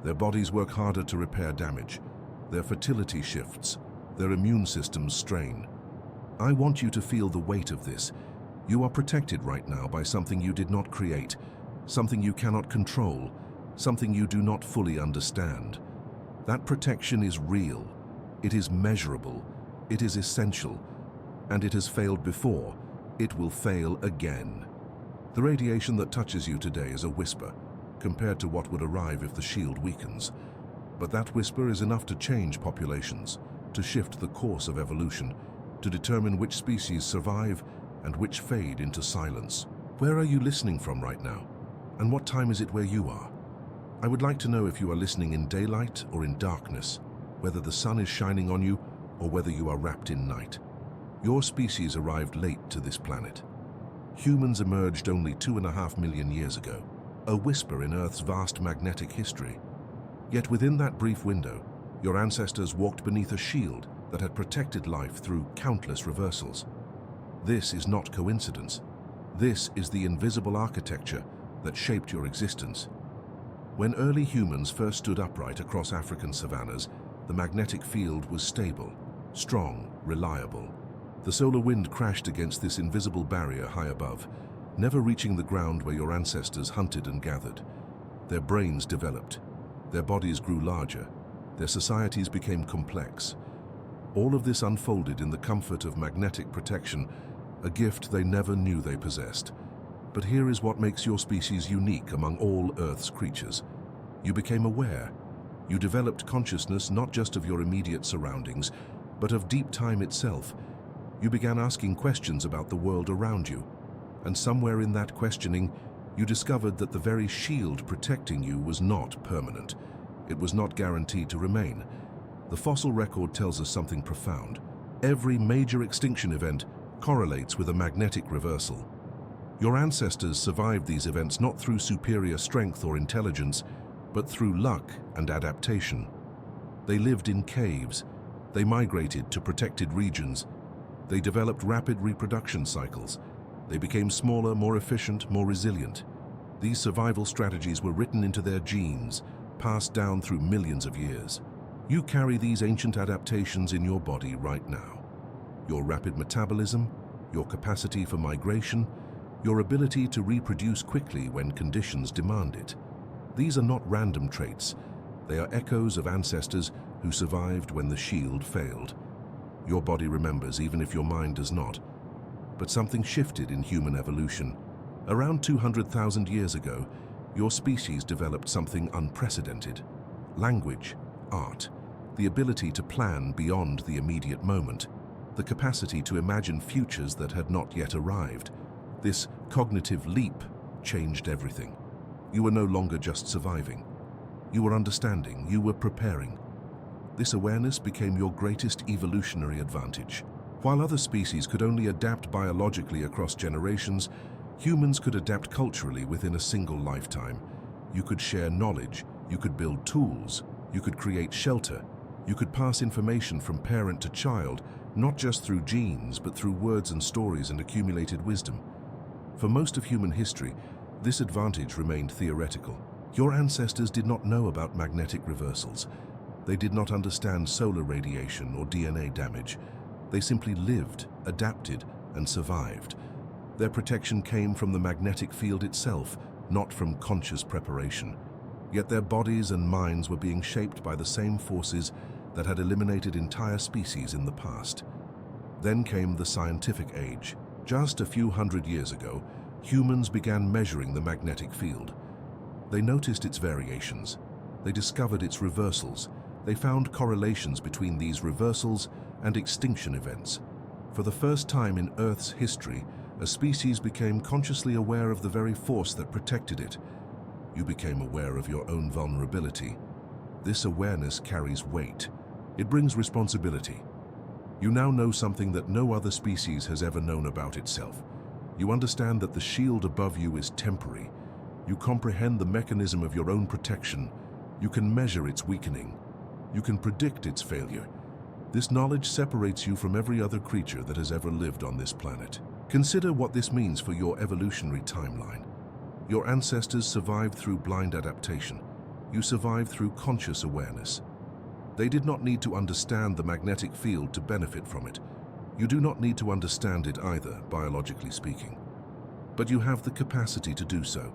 Their bodies work harder to repair damage. Their fertility shifts. Their immune systems strain. I want you to feel the weight of this. You are protected right now by something you did not create, something you cannot control, something you do not fully understand. That protection is real. It is measurable. It is essential. And it has failed before. It will fail again. The radiation that touches you today is a whisper, compared to what would arrive if the shield weakens. But that whisper is enough to change populations, to shift the course of evolution, to determine which species survive and which fade into silence. Where are you listening from right now? And what time is it where you are? I would like to know if you are listening in daylight or in darkness, whether the sun is shining on you or whether you are wrapped in night. Your species arrived late to this planet. Humans emerged only 2.5 million years ago, a whisper in Earth's vast magnetic history. Yet within that brief window, your ancestors walked beneath a shield that had protected life through countless reversals. This is not coincidence. This is the invisible architecture that shaped your existence. When early humans first stood upright across African savannas, the magnetic field was stable, strong, reliable. The solar wind crashed against this invisible barrier high above, never reaching the ground where your ancestors hunted and gathered. Their brains developed. Their bodies grew larger. Their societies became complex. All of this unfolded in the comfort of magnetic protection, a gift they never knew they possessed. But here is what makes your species unique among all Earth's creatures. You became aware. You developed consciousness not just of your immediate surroundings, but of deep time itself. You began asking questions about the world around you. And somewhere in that questioning, you discovered that the very shield protecting you was not permanent. It was not guaranteed to remain. The fossil record tells us something profound. Every major extinction event correlates with a magnetic reversal. Your ancestors survived these events not through superior strength or intelligence, but through luck and adaptation. They lived in caves. They migrated to protected regions. They developed rapid reproduction cycles. They became smaller, more efficient, more resilient. These survival strategies were written into their genes, passed down through millions of years. You carry these ancient adaptations in your body right now. Your rapid metabolism, your capacity for migration, your ability to reproduce quickly when conditions demand it. These are not random traits. They are echoes of ancestors who survived when the shield failed. Your body remembers even if your mind does not. But something shifted in human evolution. Around 200,000 years ago, your species developed something unprecedented. Language, art, the ability to plan beyond the immediate moment, the capacity to imagine futures that had not yet arrived. This cognitive leap changed everything. You were no longer just surviving. You were understanding, you were preparing. This awareness became your greatest evolutionary advantage. While other species could only adapt biologically across generations, humans could adapt culturally within a single lifetime. You could share knowledge, you could build tools, you could create shelter, you could pass information from parent to child, not just through genes, but through words and stories and accumulated wisdom. For most of human history, this advantage remained theoretical. Your ancestors did not know about magnetic reversals. They did not understand solar radiation or DNA damage. They simply lived, adapted, and survived. Their protection came from the magnetic field itself, not from conscious preparation. Yet their bodies and minds were being shaped by the same forces that had eliminated entire species in the past. Then came the scientific age. Just a few hundred years ago, humans began measuring the magnetic field. They noticed its variations. They discovered its reversals. They found correlations between these reversals and extinction events. For the first time in Earth's history, a species became consciously aware of the very force that protected it. You became aware of your own vulnerability. This awareness carries weight. It brings responsibility. You now know something that no other species has ever known about itself. You understand that the shield above you is temporary. You comprehend the mechanism of your own protection. You can measure its weakening. You can predict its failure. This knowledge separates you from every other creature that has ever lived on this planet. Consider what this means for your evolutionary timeline. Your ancestors survived through blind adaptation. You survived through conscious awareness. They did not need to understand the magnetic field to benefit from it. You do not need to understand it either, biologically speaking. But you have the capacity to do so,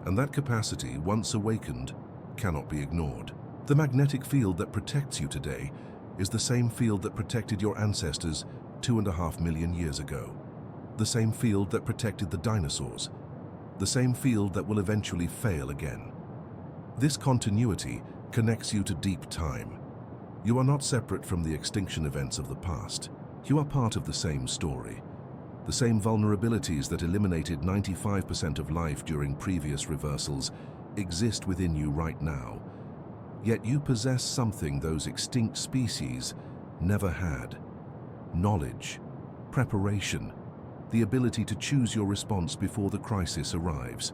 and that capacity, once awakened, cannot be ignored. The magnetic field that protects you today is the same field that protected your ancestors 2.5 million years ago. The same field that protected the dinosaurs. The same field that will eventually fail again. This continuity connects you to deep time. You are not separate from the extinction events of the past. You are part of the same story. The same vulnerabilities that eliminated 95% of life during previous reversals exist within you right now. Yet you possess something those extinct species never had. Knowledge, preparation, the ability to choose your response before the crisis arrives.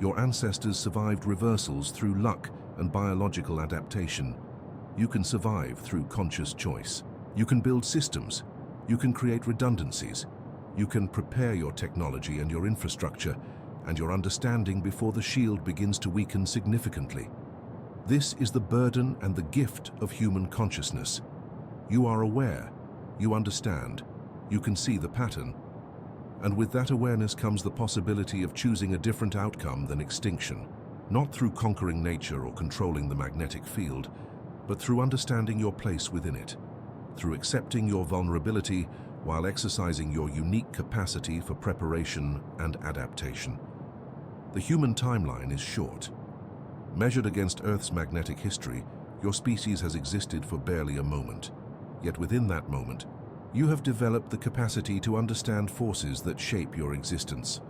Your ancestors survived reversals through luck and biological adaptation. You can survive through conscious choice. You can build systems. You can create redundancies. You can prepare your technology and your infrastructure and your understanding before the shield begins to weaken significantly. This is the burden and the gift of human consciousness. You are aware, you understand, you can see the pattern, and with that awareness comes the possibility of choosing a different outcome than extinction, not through conquering nature or controlling the magnetic field, but through understanding your place within it, through accepting your vulnerability while exercising your unique capacity for preparation and adaptation. The human timeline is short. Measured against Earth's magnetic history, your species has existed for barely a moment. Yet within that moment, you have developed the capacity to understand forces that shape your existence.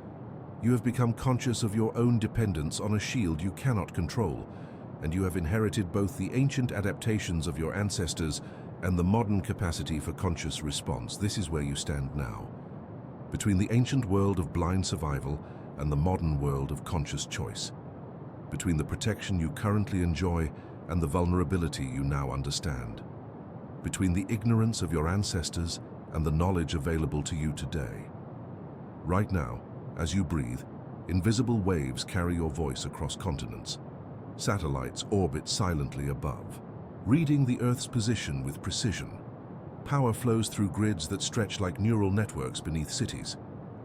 You have become conscious of your own dependence on a shield you cannot control, and you have inherited both the ancient adaptations of your ancestors and the modern capacity for conscious response. This is where you stand now, between the ancient world of blind survival and the modern world of conscious choice, between the protection you currently enjoy and the vulnerability you now understand, between the ignorance of your ancestors and the knowledge available to you today. Right now, as you breathe, invisible waves carry your voice across continents. Satellites orbit silently above, reading the Earth's position with precision. Power flows through grids that stretch like neural networks beneath cities.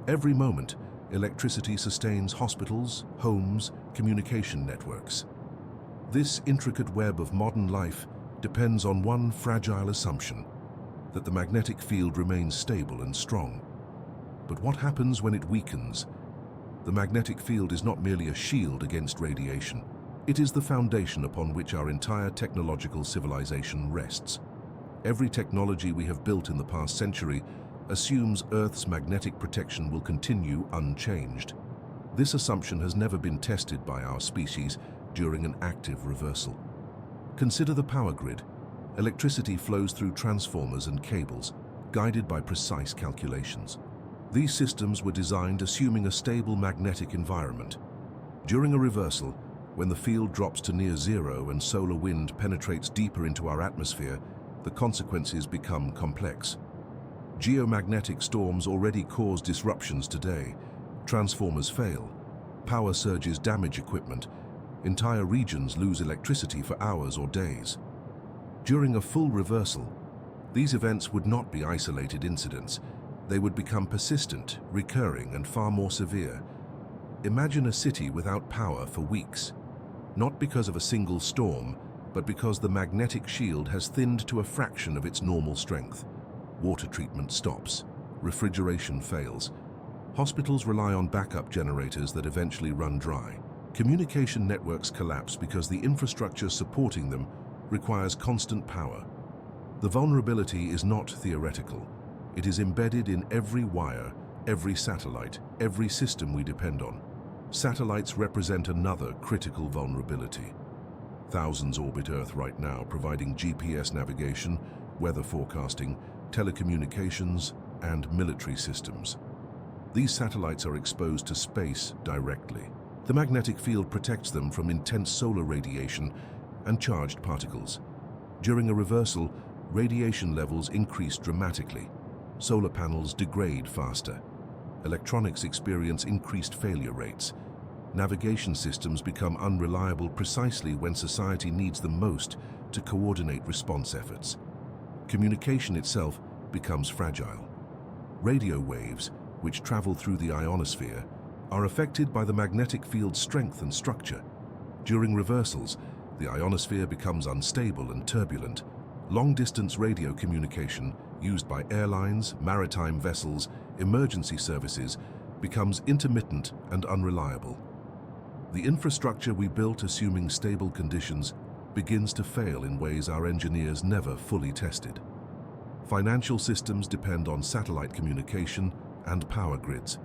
Every moment, electricity sustains hospitals, homes, communication networks. This intricate web of modern life depends on one fragile assumption, that the magnetic field remains stable and strong. But what happens when it weakens? The magnetic field is not merely a shield against radiation. It is the foundation upon which our entire technological civilization rests. Every technology we have built in the past century assumes Earth's magnetic protection will continue unchanged. This assumption has never been tested by our species during an active reversal. Consider the power grid. Electricity flows through transformers and cables, guided by precise calculations. These systems were designed assuming a stable magnetic environment. During a reversal, when the field drops to near zero and solar wind penetrates deeper into our atmosphere, the consequences become complex. Geomagnetic storms already cause disruptions today. Transformers fail. Power surges damage equipment. Entire regions lose electricity for hours or days. During a full reversal, these events would not be isolated incidents. They would become persistent, recurring, and far more severe. Imagine a city without power for weeks, not because of a single storm, but because the magnetic shield has thinned to a fraction of its normal strength. Water treatment stops, refrigeration fails. Hospitals rely on backup generators that eventually run dry. Communication networks collapse because the infrastructure supporting them requires constant power. The vulnerability is not theoretical. It is embedded in every wire, every satellite, every system we depend on. Satellites represent another critical vulnerability. Thousands orbit Earth right now, providing GPS navigation, weather forecasting, telecommunications, and military systems. These satellites are exposed to space directly. The magnetic field protects them from intense solar radiation and charged particles. During a reversal, radiation levels increase dramatically. Solar panels degrade faster. Electronics experience increased failure rates. Navigation systems become unreliable precisely when society needs them most to coordinate response efforts. Communication itself becomes fragile. Radio waves, which travel through the ionosphere, are affected by the magnetic field's strength and structure. During reversals, the ionosphere becomes unstable and turbulent. Long-distance radio communication, used by airlines, maritime vessels, emergency services, becomes intermittent and unreliable. The infrastructure we built assuming stable conditions begins to fail in ways our engineers never fully tested. Financial systems depend on satellite communication and power grids.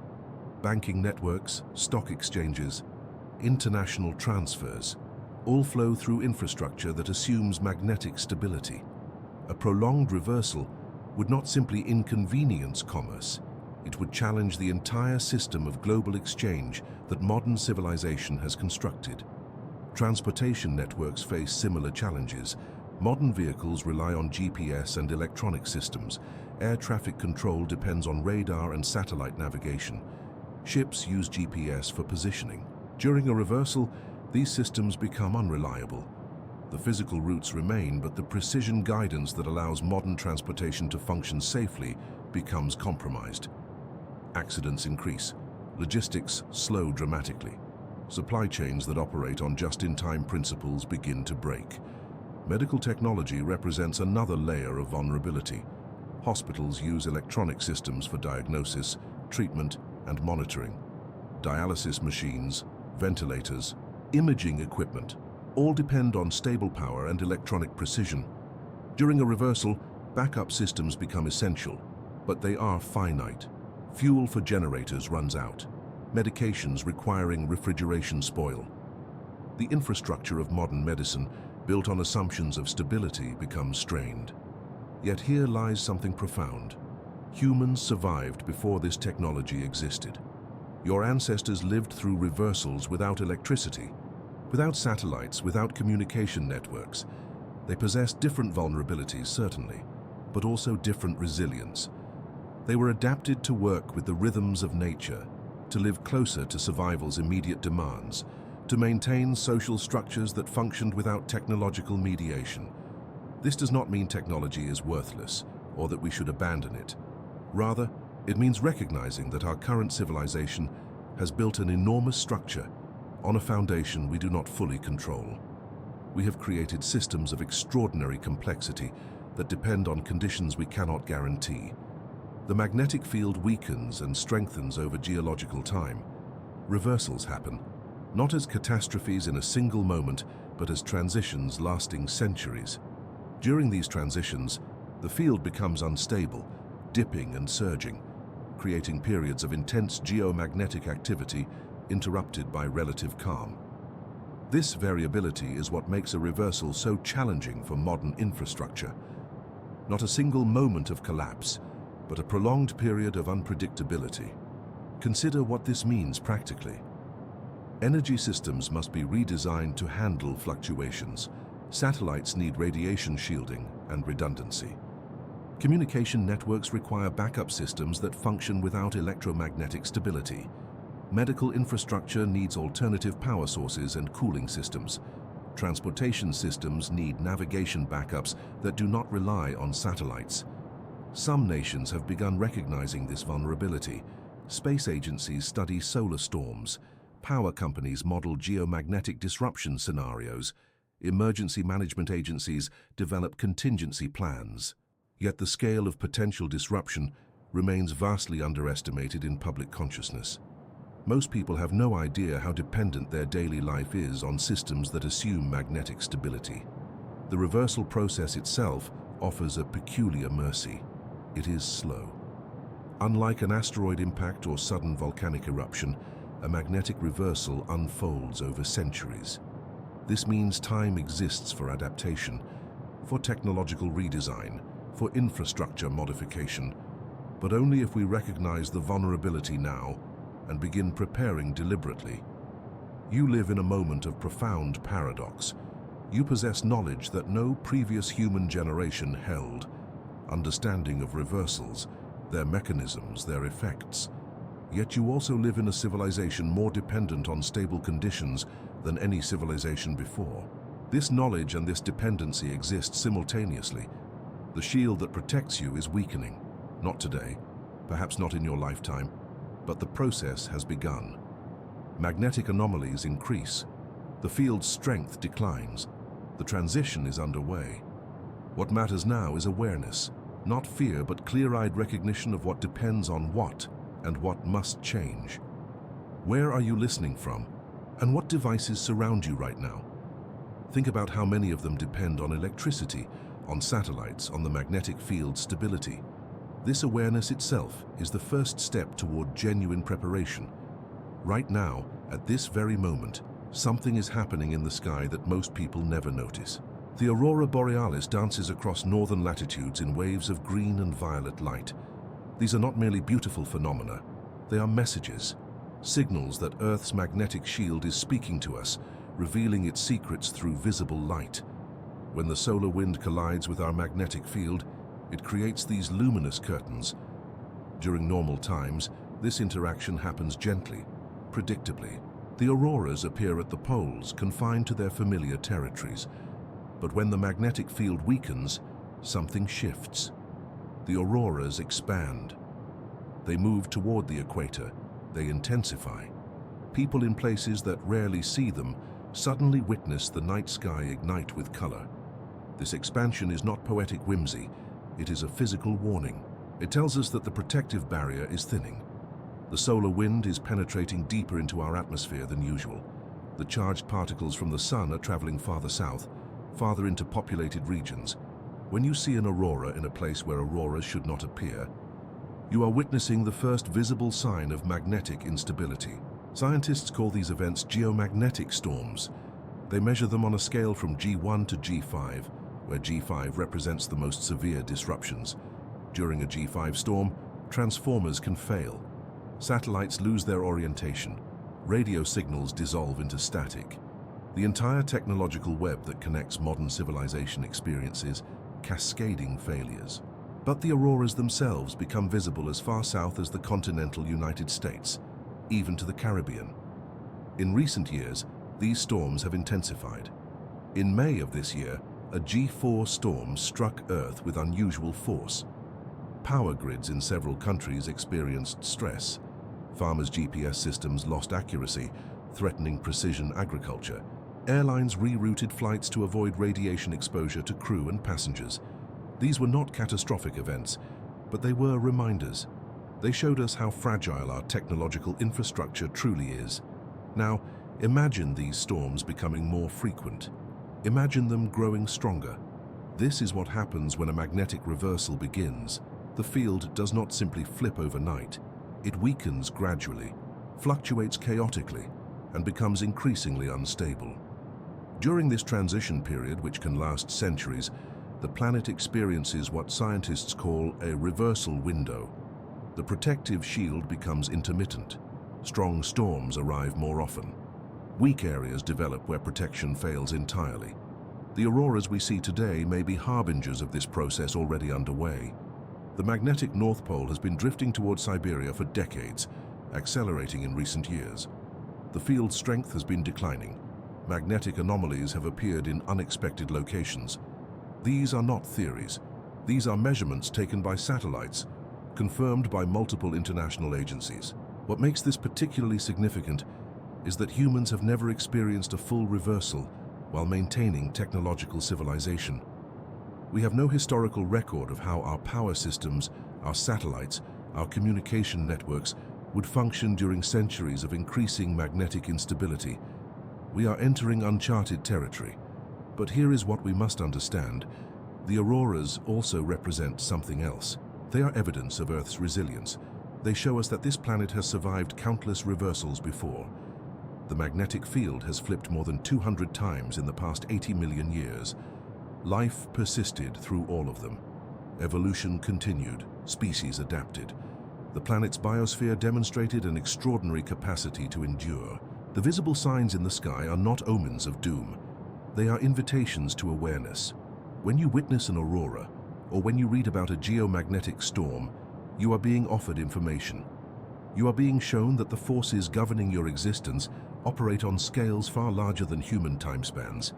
Banking networks, stock exchanges, international transfers all flow through infrastructure that assumes magnetic stability. A prolonged reversal would not simply inconvenience commerce, it would challenge the entire system of global exchange that modern civilization has constructed. Transportation networks face similar challenges. Modern vehicles rely on GPS and electronic systems. Air traffic control depends on radar and satellite navigation. Ships use GPS for positioning. During a reversal, these systems become unreliable. The physical routes remain, but the precision guidance that allows modern transportation to function safely becomes compromised. Accidents increase. Logistics slow dramatically. Supply chains that operate on just-in-time principles begin to break. Medical technology represents another layer of vulnerability. Hospitals use electronic systems for diagnosis, treatment, and monitoring. Dialysis machines, ventilators, imaging equipment all depend on stable power and electronic precision. During a reversal, backup systems become essential, but they are finite. Fuel for generators runs out. Medications requiring refrigeration spoil. The infrastructure of modern medicine, built on assumptions of stability, becomes strained. Yet here lies something profound. Humans survived before this technology existed. Your ancestors lived through reversals without electricity, without satellites, without communication networks. They possessed different vulnerabilities, certainly, but also different resilience. They were adapted to work with the rhythms of nature, to live closer to survival's immediate demands, to maintain social structures that functioned without technological mediation. This does not mean technology is worthless or that we should abandon it. Rather, it means recognizing that our current civilization has built an enormous structure on a foundation we do not fully control. We have created systems of extraordinary complexity that depend on conditions we cannot guarantee. The magnetic field weakens and strengthens over geological time. Reversals happen, not as catastrophes in a single moment, but as transitions lasting centuries. During these transitions, the field becomes unstable, dipping and surging, creating periods of intense geomagnetic activity interrupted by relative calm. This variability is what makes a reversal so challenging for modern infrastructure. Not a single moment of collapse, but a prolonged period of unpredictability. Consider what this means practically. Energy systems must be redesigned to handle fluctuations. Satellites need radiation shielding and redundancy. Communication networks require backup systems that function without electromagnetic stability. Medical infrastructure needs alternative power sources and cooling systems. Transportation systems need navigation backups that do not rely on satellites. Some nations have begun recognizing this vulnerability. Space agencies study solar storms. Power companies model geomagnetic disruption scenarios. Emergency management agencies develop contingency plans. Yet the scale of potential disruption remains vastly underestimated in public consciousness. Most people have no idea how dependent their daily life is on systems that assume magnetic stability. The reversal process itself offers a peculiar mercy. It is slow. Unlike an asteroid impact or sudden volcanic eruption, a magnetic reversal unfolds over centuries. This means time exists for adaptation, for technological redesign, for infrastructure modification, but only if we recognize the vulnerability now and begin preparing deliberately. You live in a moment of profound paradox. You possess knowledge that no previous human generation held, understanding of reversals, their mechanisms, their effects. Yet you also live in a civilization more dependent on stable conditions than any civilization before. This knowledge and this dependency exist simultaneously. The shield that protects you is weakening. Not today, perhaps not in your lifetime, but the process has begun. Magnetic anomalies increase. The field's strength declines. The transition is underway. What matters now is awareness, not fear, but clear-eyed recognition of what depends on what and what must change. Where are you listening from? And what devices surround you right now? Think about how many of them depend on electricity, on satellites, on the magnetic field's stability. This awareness itself is the first step toward genuine preparation. Right now, at this very moment, something is happening in the sky that most people never notice. The aurora borealis dances across northern latitudes in waves of green and violet light. These are not merely beautiful phenomena. They are messages, signals that Earth's magnetic shield is speaking to us, revealing its secrets through visible light. When the solar wind collides with our magnetic field, it creates these luminous curtains. During normal times, this interaction happens gently, predictably. The auroras appear at the poles, confined to their familiar territories. But when the magnetic field weakens, something shifts. The auroras expand. They move toward the equator. They intensify. People in places that rarely see them suddenly witness the night sky ignite with color. This expansion is not poetic whimsy. It is a physical warning. It tells us that the protective barrier is thinning. The solar wind is penetrating deeper into our atmosphere than usual. The charged particles from the sun are traveling farther south, farther into populated regions. When you see an aurora in a place where auroras should not appear, you are witnessing the first visible sign of magnetic instability. Scientists call these events geomagnetic storms. They measure them on a scale from G1 to G5, where G5 represents the most severe disruptions. During a G5 storm, transformers can fail. Satellites lose their orientation. Radio signals dissolve into static. The entire technological web that connects modern civilization experiences cascading failures. But the auroras themselves become visible as far south as the continental United States, even to the Caribbean. In recent years, these storms have intensified. In May of this year, a G4 storm struck Earth with unusual force. Power grids in several countries experienced stress. Farmers' GPS systems lost accuracy, threatening precision agriculture. Airlines rerouted flights to avoid radiation exposure to crew and passengers. These were not catastrophic events, but they were reminders. They showed us how fragile our technological infrastructure truly is. Now, imagine these storms becoming more frequent. Imagine them growing stronger. This is what happens when a magnetic reversal begins. The field does not simply flip overnight. It weakens gradually, fluctuates chaotically, and becomes increasingly unstable. During this transition period, which can last centuries, the planet experiences what scientists call a reversal window. The protective shield becomes intermittent. Strong storms arrive more often. Weak areas develop where protection fails entirely. The auroras we see today may be harbingers of this process already underway. The magnetic North Pole has been drifting toward Siberia for decades, accelerating in recent years. The field's strength has been declining. Magnetic anomalies have appeared in unexpected locations. These are not theories. These are measurements taken by satellites, confirmed by multiple international agencies. What makes this particularly significant is that humans have never experienced a full reversal while maintaining technological civilization. We have no historical record of how our power systems, our satellites, our communication networks would function during centuries of increasing magnetic instability. We are entering uncharted territory. But here is what we must understand. The auroras also represent something else. They are evidence of Earth's resilience. They show us that this planet has survived countless reversals before. The magnetic field has flipped more than 200 times in the past 80 million years. Life persisted through all of them. Evolution continued, species adapted. The planet's biosphere demonstrated an extraordinary capacity to endure. The visible signs in the sky are not omens of doom. They are invitations to awareness. When you witness an aurora, or when you read about a geomagnetic storm, you are being offered information. You are being shown that the forces governing your existence operate on scales far larger than human timespans.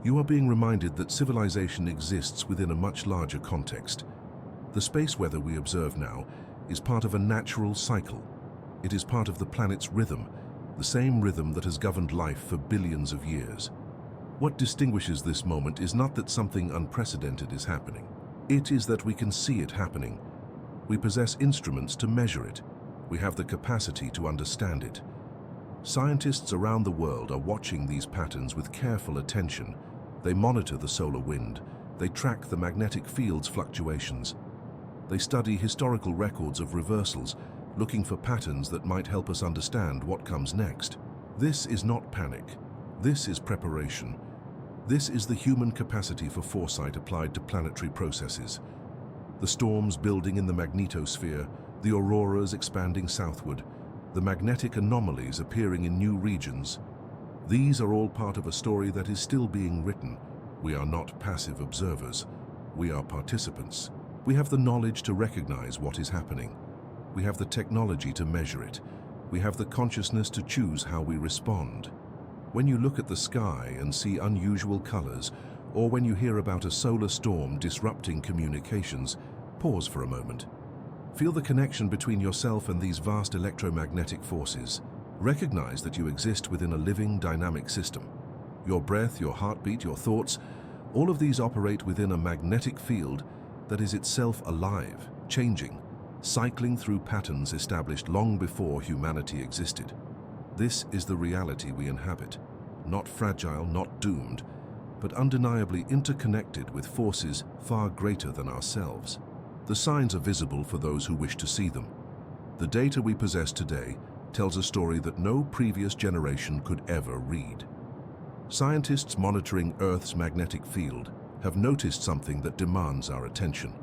You are being reminded that civilization exists within a much larger context. The space weather we observe now is part of a natural cycle. It is part of the planet's rhythm, the same rhythm that has governed life for billions of years. What distinguishes this moment is not that something unprecedented is happening. It is that we can see it happening. We possess instruments to measure it. We have the capacity to understand it. Scientists around the world are watching these patterns with careful attention. They monitor the solar wind. They track the magnetic field's fluctuations. They study historical records of reversals, looking for patterns that might help us understand what comes next. This is not panic. This is preparation. This is the human capacity for foresight applied to planetary processes. The storms building in the magnetosphere, the auroras expanding southward, the magnetic anomalies appearing in new regions. These are all part of a story that is still being written. We are not passive observers. We are participants. We have the knowledge to recognize what is happening. We have the technology to measure it. We have the consciousness to choose how we respond. When you look at the sky and see unusual colors, or when you hear about a solar storm disrupting communications, pause for a moment. Feel the connection between yourself and these vast electromagnetic forces. Recognize that you exist within a living, dynamic system. Your breath, your heartbeat, your thoughts, all of these operate within a magnetic field that is itself alive, changing, cycling through patterns established long before humanity existed. This is the reality we inhabit, not fragile, not doomed, but undeniably interconnected with forces far greater than ourselves. The signs are visible for those who wish to see them. The data we possess today tells a story that no previous generation could ever read. Scientists monitoring Earth's magnetic field have noticed something that demands our attention.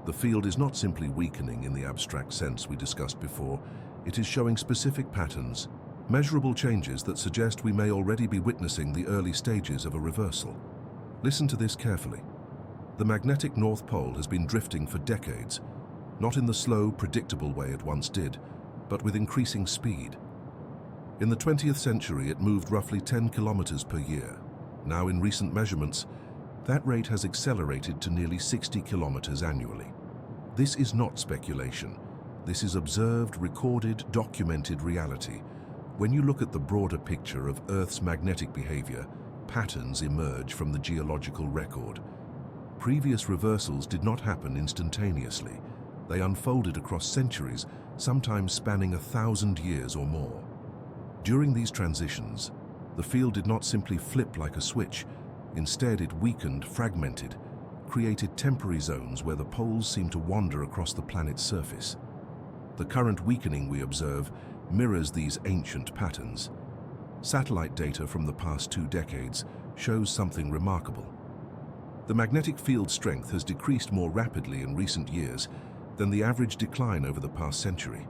The field is not simply weakening in the abstract sense we discussed before. It is showing specific patterns, measurable changes that suggest we may already be witnessing the early stages of a reversal. Listen to this carefully. The magnetic North Pole has been drifting for decades, not in the slow, predictable way it once did, but with increasing speed. In the 20th century, it moved roughly 10 kilometers per year. Now, in recent measurements, that rate has accelerated to nearly 60 kilometers annually. This is not speculation. This is observed, recorded, documented reality. When you look at the broader picture of Earth's magnetic behavior, patterns emerge from the geological record. Previous reversals did not happen instantaneously. They unfolded across centuries, sometimes spanning 1,000 years or more. During these transitions, the field did not simply flip like a switch. Instead, it weakened, fragmented, created temporary zones where the poles seemed to wander across the planet's surface. The current weakening we observe mirrors these ancient patterns. Satellite data from the past 2 decades shows something remarkable. The magnetic field strength has decreased more rapidly in recent years than the average decline over the past century.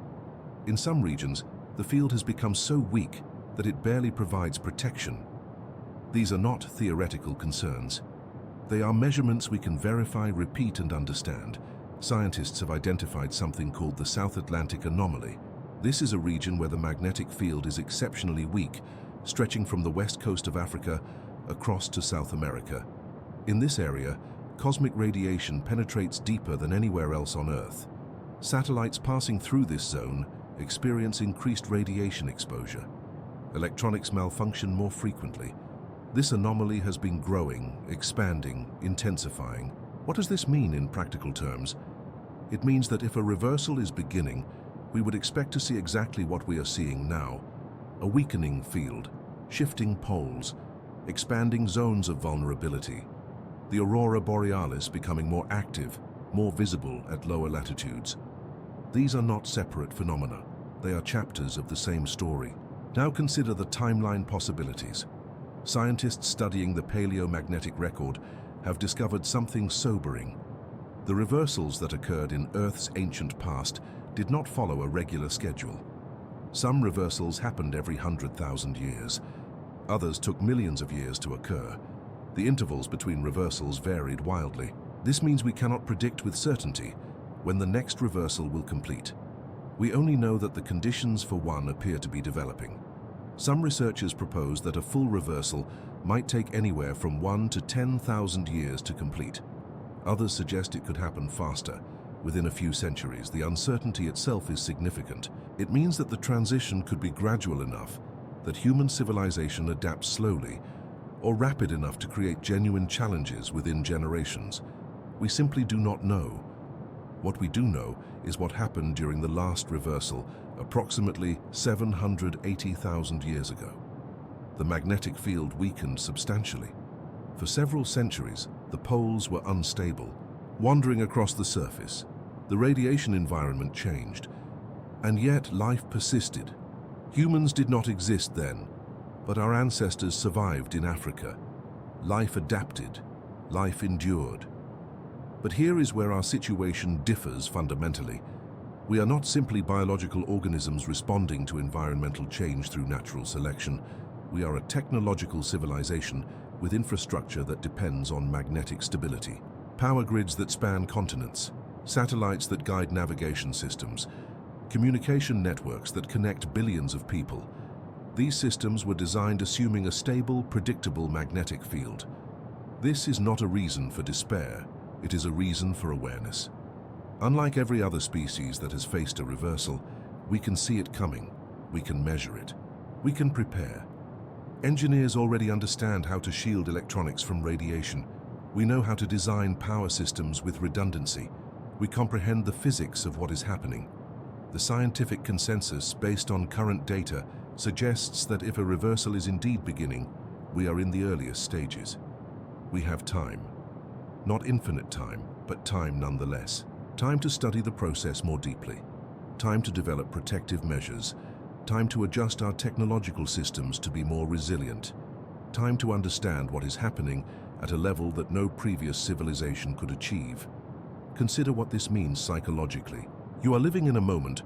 In some regions, the field has become so weak that it barely provides protection. These are not theoretical concerns. They are measurements we can verify, repeat, and understand. Scientists have identified something called the South Atlantic anomaly. This is a region where the magnetic field is exceptionally weak, stretching from the west coast of Africa across to South America. In this area, cosmic radiation penetrates deeper than anywhere else on Earth. Satellites passing through this zone experience increased radiation exposure. Electronics malfunction more frequently. This anomaly has been growing, expanding, intensifying. What does this mean in practical terms? It means that if a reversal is beginning, we would expect to see exactly what we are seeing now: a weakening field, shifting poles, expanding zones of vulnerability. The aurora borealis becoming more active, more visible at lower latitudes. These are not separate phenomena. They are chapters of the same story. Now consider the timeline possibilities. Scientists studying the paleomagnetic record have discovered something sobering. The reversals that occurred in Earth's ancient past did not follow a regular schedule. Some reversals happened every 100,000 years. Others took millions of years to occur. The intervals between reversals varied wildly. This means we cannot predict with certainty when the next reversal will complete. We only know that the conditions for one appear to be developing. Some researchers propose that a full reversal might take anywhere from 1 to 10,000 years to complete. Others suggest it could happen faster, within a few centuries. The uncertainty itself is significant. It means that the transition could be gradual enough that human civilization adapts slowly, or rapid enough to create genuine challenges within generations. We simply do not know. What we do know is what happened during the last reversal, approximately 780,000 years ago. The magnetic field weakened substantially. For several centuries, the poles were unstable, wandering across the surface. The radiation environment changed, and yet life persisted. Humans did not exist then, but our ancestors survived in Africa. Life adapted, life endured. But here is where our situation differs fundamentally. We are not simply biological organisms responding to environmental change through natural selection. We are a technological civilization with infrastructure that depends on magnetic stability. Power grids that span continents, satellites that guide navigation systems, communication networks that connect billions of people. These systems were designed assuming a stable, predictable magnetic field. This is not a reason for despair. It is a reason for awareness. Unlike every other species that has faced a reversal, we can see it coming. We can measure it. We can prepare. Engineers already understand how to shield electronics from radiation. We know how to design power systems with redundancy. We comprehend the physics of what is happening. The scientific consensus, based on current data, suggests that if a reversal is indeed beginning, we are in the earliest stages. We have time. Not infinite time, but time nonetheless. Time to study the process more deeply. Time to develop protective measures. Time to adjust our technological systems to be more resilient. Time to understand what is happening at a level that no previous civilization could achieve. Consider what this means psychologically. You are living in a moment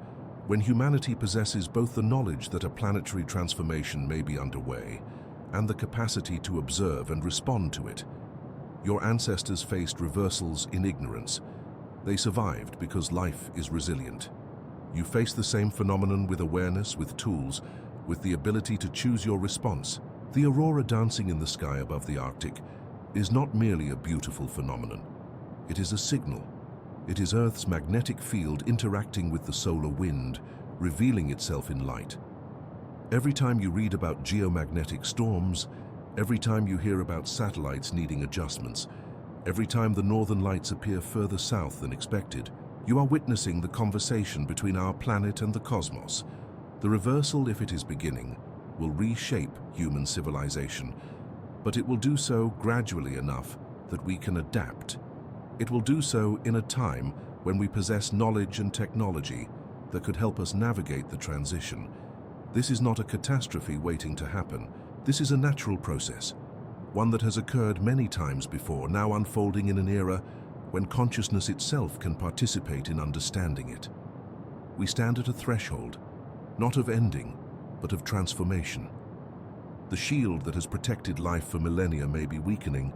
when humanity possesses both the knowledge that a planetary transformation may be underway and the capacity to observe and respond to it. Your ancestors faced reversals in ignorance. They survived because life is resilient. You face the same phenomenon with awareness, with tools, with the ability to choose your response. The aurora dancing in the sky above the Arctic is not merely a beautiful phenomenon. It is a signal. It is Earth's magnetic field interacting with the solar wind, revealing itself in light. Every time you read about geomagnetic storms, every time you hear about satellites needing adjustments, every time the northern lights appear further south than expected, you are witnessing the conversation between our planet and the cosmos. The reversal, if it is beginning, will reshape human civilization, but it will do so gradually enough that we can adapt. It will do so in a time when we possess knowledge and technology that could help us navigate the transition. This is not a catastrophe waiting to happen. This is a natural process, one that has occurred many times before, now unfolding in an era when consciousness itself can participate in understanding it. We stand at a threshold, not of ending, but of transformation. The shield that has protected life for millennia may be weakening,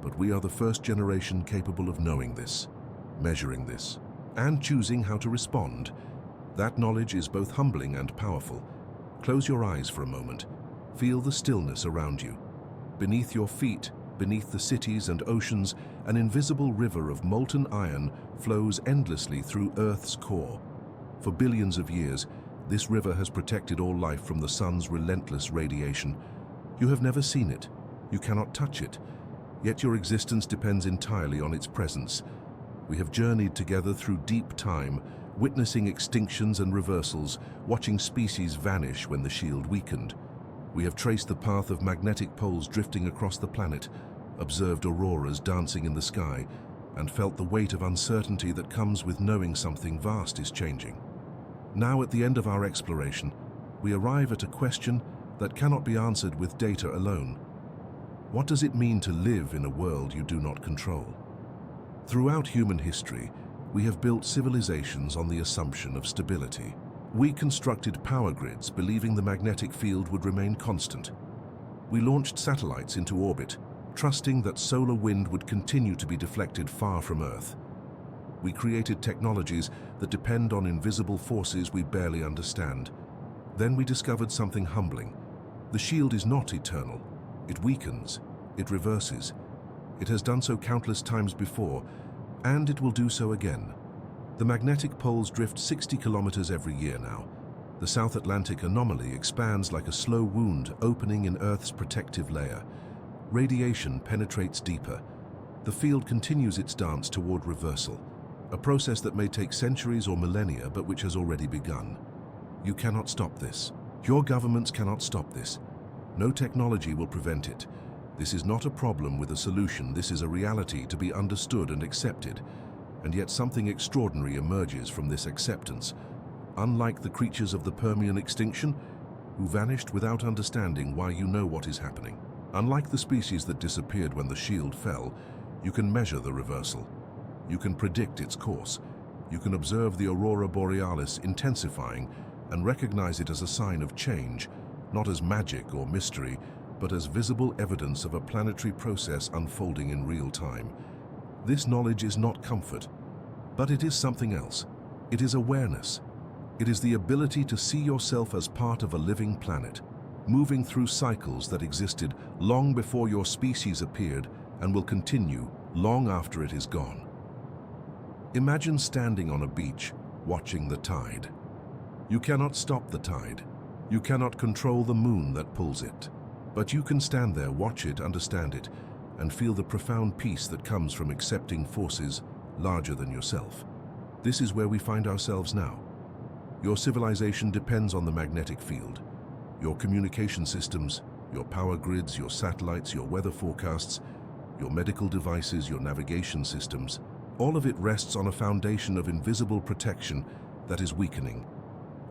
but we are the first generation capable of knowing this, measuring this, and choosing how to respond. That knowledge is both humbling and powerful. Close your eyes for a moment. Feel the stillness around you. Beneath your feet, beneath the cities and oceans, an invisible river of molten iron flows endlessly through Earth's core. For billions of years, this river has protected all life from the sun's relentless radiation. You have never seen it. You cannot touch it. Yet your existence depends entirely on its presence. We have journeyed together through deep time, witnessing extinctions and reversals, watching species vanish when the shield weakened. We have traced the path of magnetic poles drifting across the planet, observed auroras dancing in the sky, and felt the weight of uncertainty that comes with knowing something vast is changing. Now, at the end of our exploration, we arrive at a question that cannot be answered with data alone. What does it mean to live in a world you do not control? Throughout human history, we have built civilizations on the assumption of stability. We constructed power grids believing the magnetic field would remain constant. We launched satellites into orbit, trusting that solar wind would continue to be deflected far from Earth. We created technologies that depend on invisible forces we barely understand. Then we discovered something humbling. The shield is not eternal. It weakens. It reverses. It has done so countless times before, and it will do so again. The magnetic poles drift 60 kilometers every year now. The South Atlantic anomaly expands like a slow wound opening in Earth's protective layer. Radiation penetrates deeper. The field continues its dance toward reversal, a process that may take centuries or millennia, but which has already begun. You cannot stop this. Your governments cannot stop this. No technology will prevent it. This is not a problem with a solution. This is a reality to be understood and accepted. And yet something extraordinary emerges from this acceptance. Unlike the creatures of the Permian extinction, who vanished without understanding why you know what is happening. Unlike the species that disappeared when the shield fell, you can measure the reversal. You can predict its course. You can observe the aurora borealis intensifying and recognize it as a sign of change, not as magic or mystery, but as visible evidence of a planetary process unfolding in real time. This knowledge is not comfort, but it is something else. It is awareness. It is the ability to see yourself as part of a living planet, moving through cycles that existed long before your species appeared and will continue long after it is gone. Imagine standing on a beach, watching the tide. You cannot stop the tide. You cannot control the moon that pulls it. But you can stand there, watch it, understand it, and feel the profound peace that comes from accepting forces larger than yourself. This is where we find ourselves now. Your civilization depends on the magnetic field. Your communication systems, your power grids, your satellites, your weather forecasts, your medical devices, your navigation systems, all of it rests on a foundation of invisible protection that is weakening.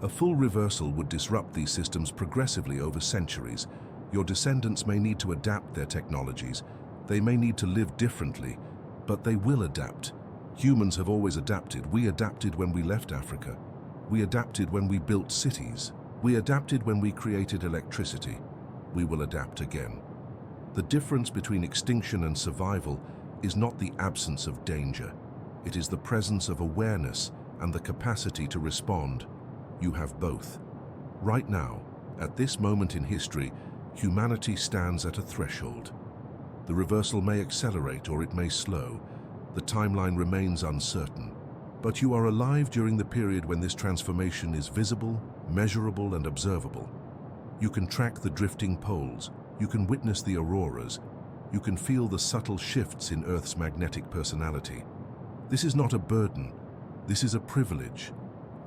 A full reversal would disrupt these systems progressively over centuries. Your descendants may need to adapt their technologies. They may need to live differently, but they will adapt. Humans have always adapted. We adapted when we left Africa. We adapted when we built cities. We adapted when we created electricity. We will adapt again. The difference between extinction and survival is not the absence of danger. It is the presence of awareness and the capacity to respond. You have both. Right now, at this moment in history, humanity stands at a threshold. The reversal may accelerate or it may slow. The timeline remains uncertain. But you are alive during the period when this transformation is visible, measurable, and observable. You can track the drifting poles. You can witness the auroras. You can feel the subtle shifts in Earth's magnetic personality. This is not a burden. This is a privilege.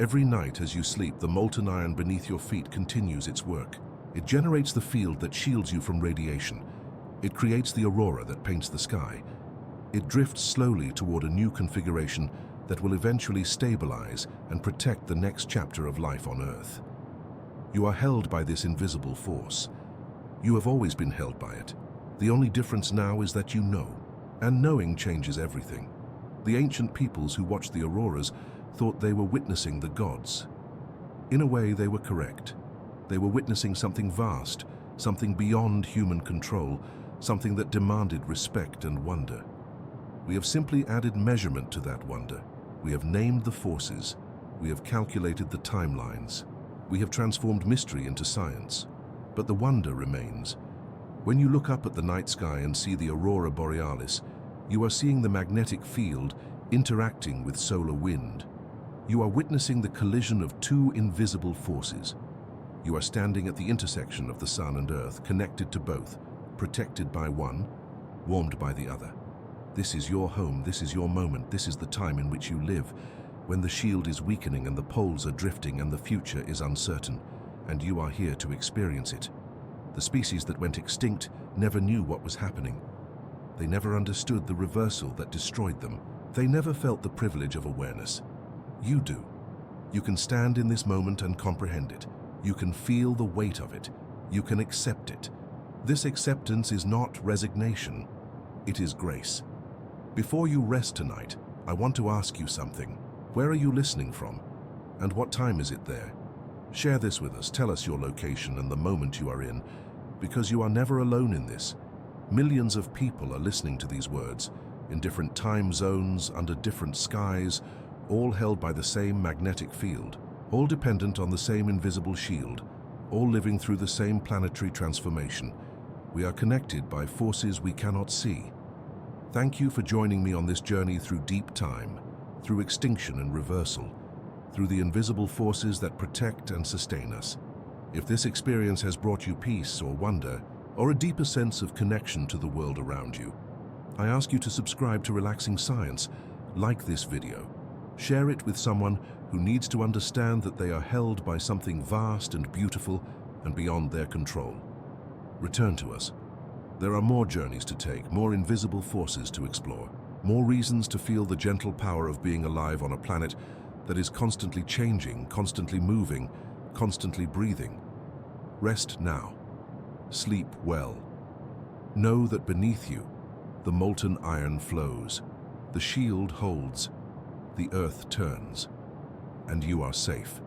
Every night as you sleep, the molten iron beneath your feet continues its work. It generates the field that shields you from radiation. It creates the aurora that paints the sky. It drifts slowly toward a new configuration that will eventually stabilize and protect the next chapter of life on Earth. You are held by this invisible force. You have always been held by it. The only difference now is that you know, and knowing changes everything. The ancient peoples who watched the auroras thought they were witnessing the gods. In a way, they were correct. They were witnessing something vast, something beyond human control, something that demanded respect and wonder. We have simply added measurement to that wonder. We have named the forces. We have calculated the timelines. We have transformed mystery into science. But the wonder remains. When you look up at the night sky and see the aurora borealis, you are seeing the magnetic field interacting with solar wind. You are witnessing the collision of two invisible forces. You are standing at the intersection of the sun and earth, connected to both, protected by one, warmed by the other. This is your home, this is your moment, this is the time in which you live, when the shield is weakening and the poles are drifting and the future is uncertain, and you are here to experience it. The species that went extinct never knew what was happening. They never understood the reversal that destroyed them. They never felt the privilege of awareness. You do. You can stand in this moment and comprehend it. You can feel the weight of it. You can accept it. This acceptance is not resignation. It is grace. Before you rest tonight, I want to ask you something. Where are you listening from? And what time is it there? Share this with us. Tell us your location and the moment you are in, because you are never alone in this. Millions of people are listening to these words, in different time zones, under different skies, all held by the same magnetic field, all dependent on the same invisible shield, all living through the same planetary transformation. We are connected by forces we cannot see. Thank you for joining me on this journey through deep time, through extinction and reversal, through the invisible forces that protect and sustain us. If this experience has brought you peace or wonder, or a deeper sense of connection to the world around you, I ask you to subscribe to Relaxing Science, like this video, share it with someone who needs to understand that they are held by something vast and beautiful and beyond their control. Return to us. There are more journeys to take, more invisible forces to explore, more reasons to feel the gentle power of being alive on a planet that is constantly changing, constantly moving, constantly breathing. Rest now. Sleep well. Know that beneath you, the molten iron flows, the shield holds, the earth turns, and you are safe.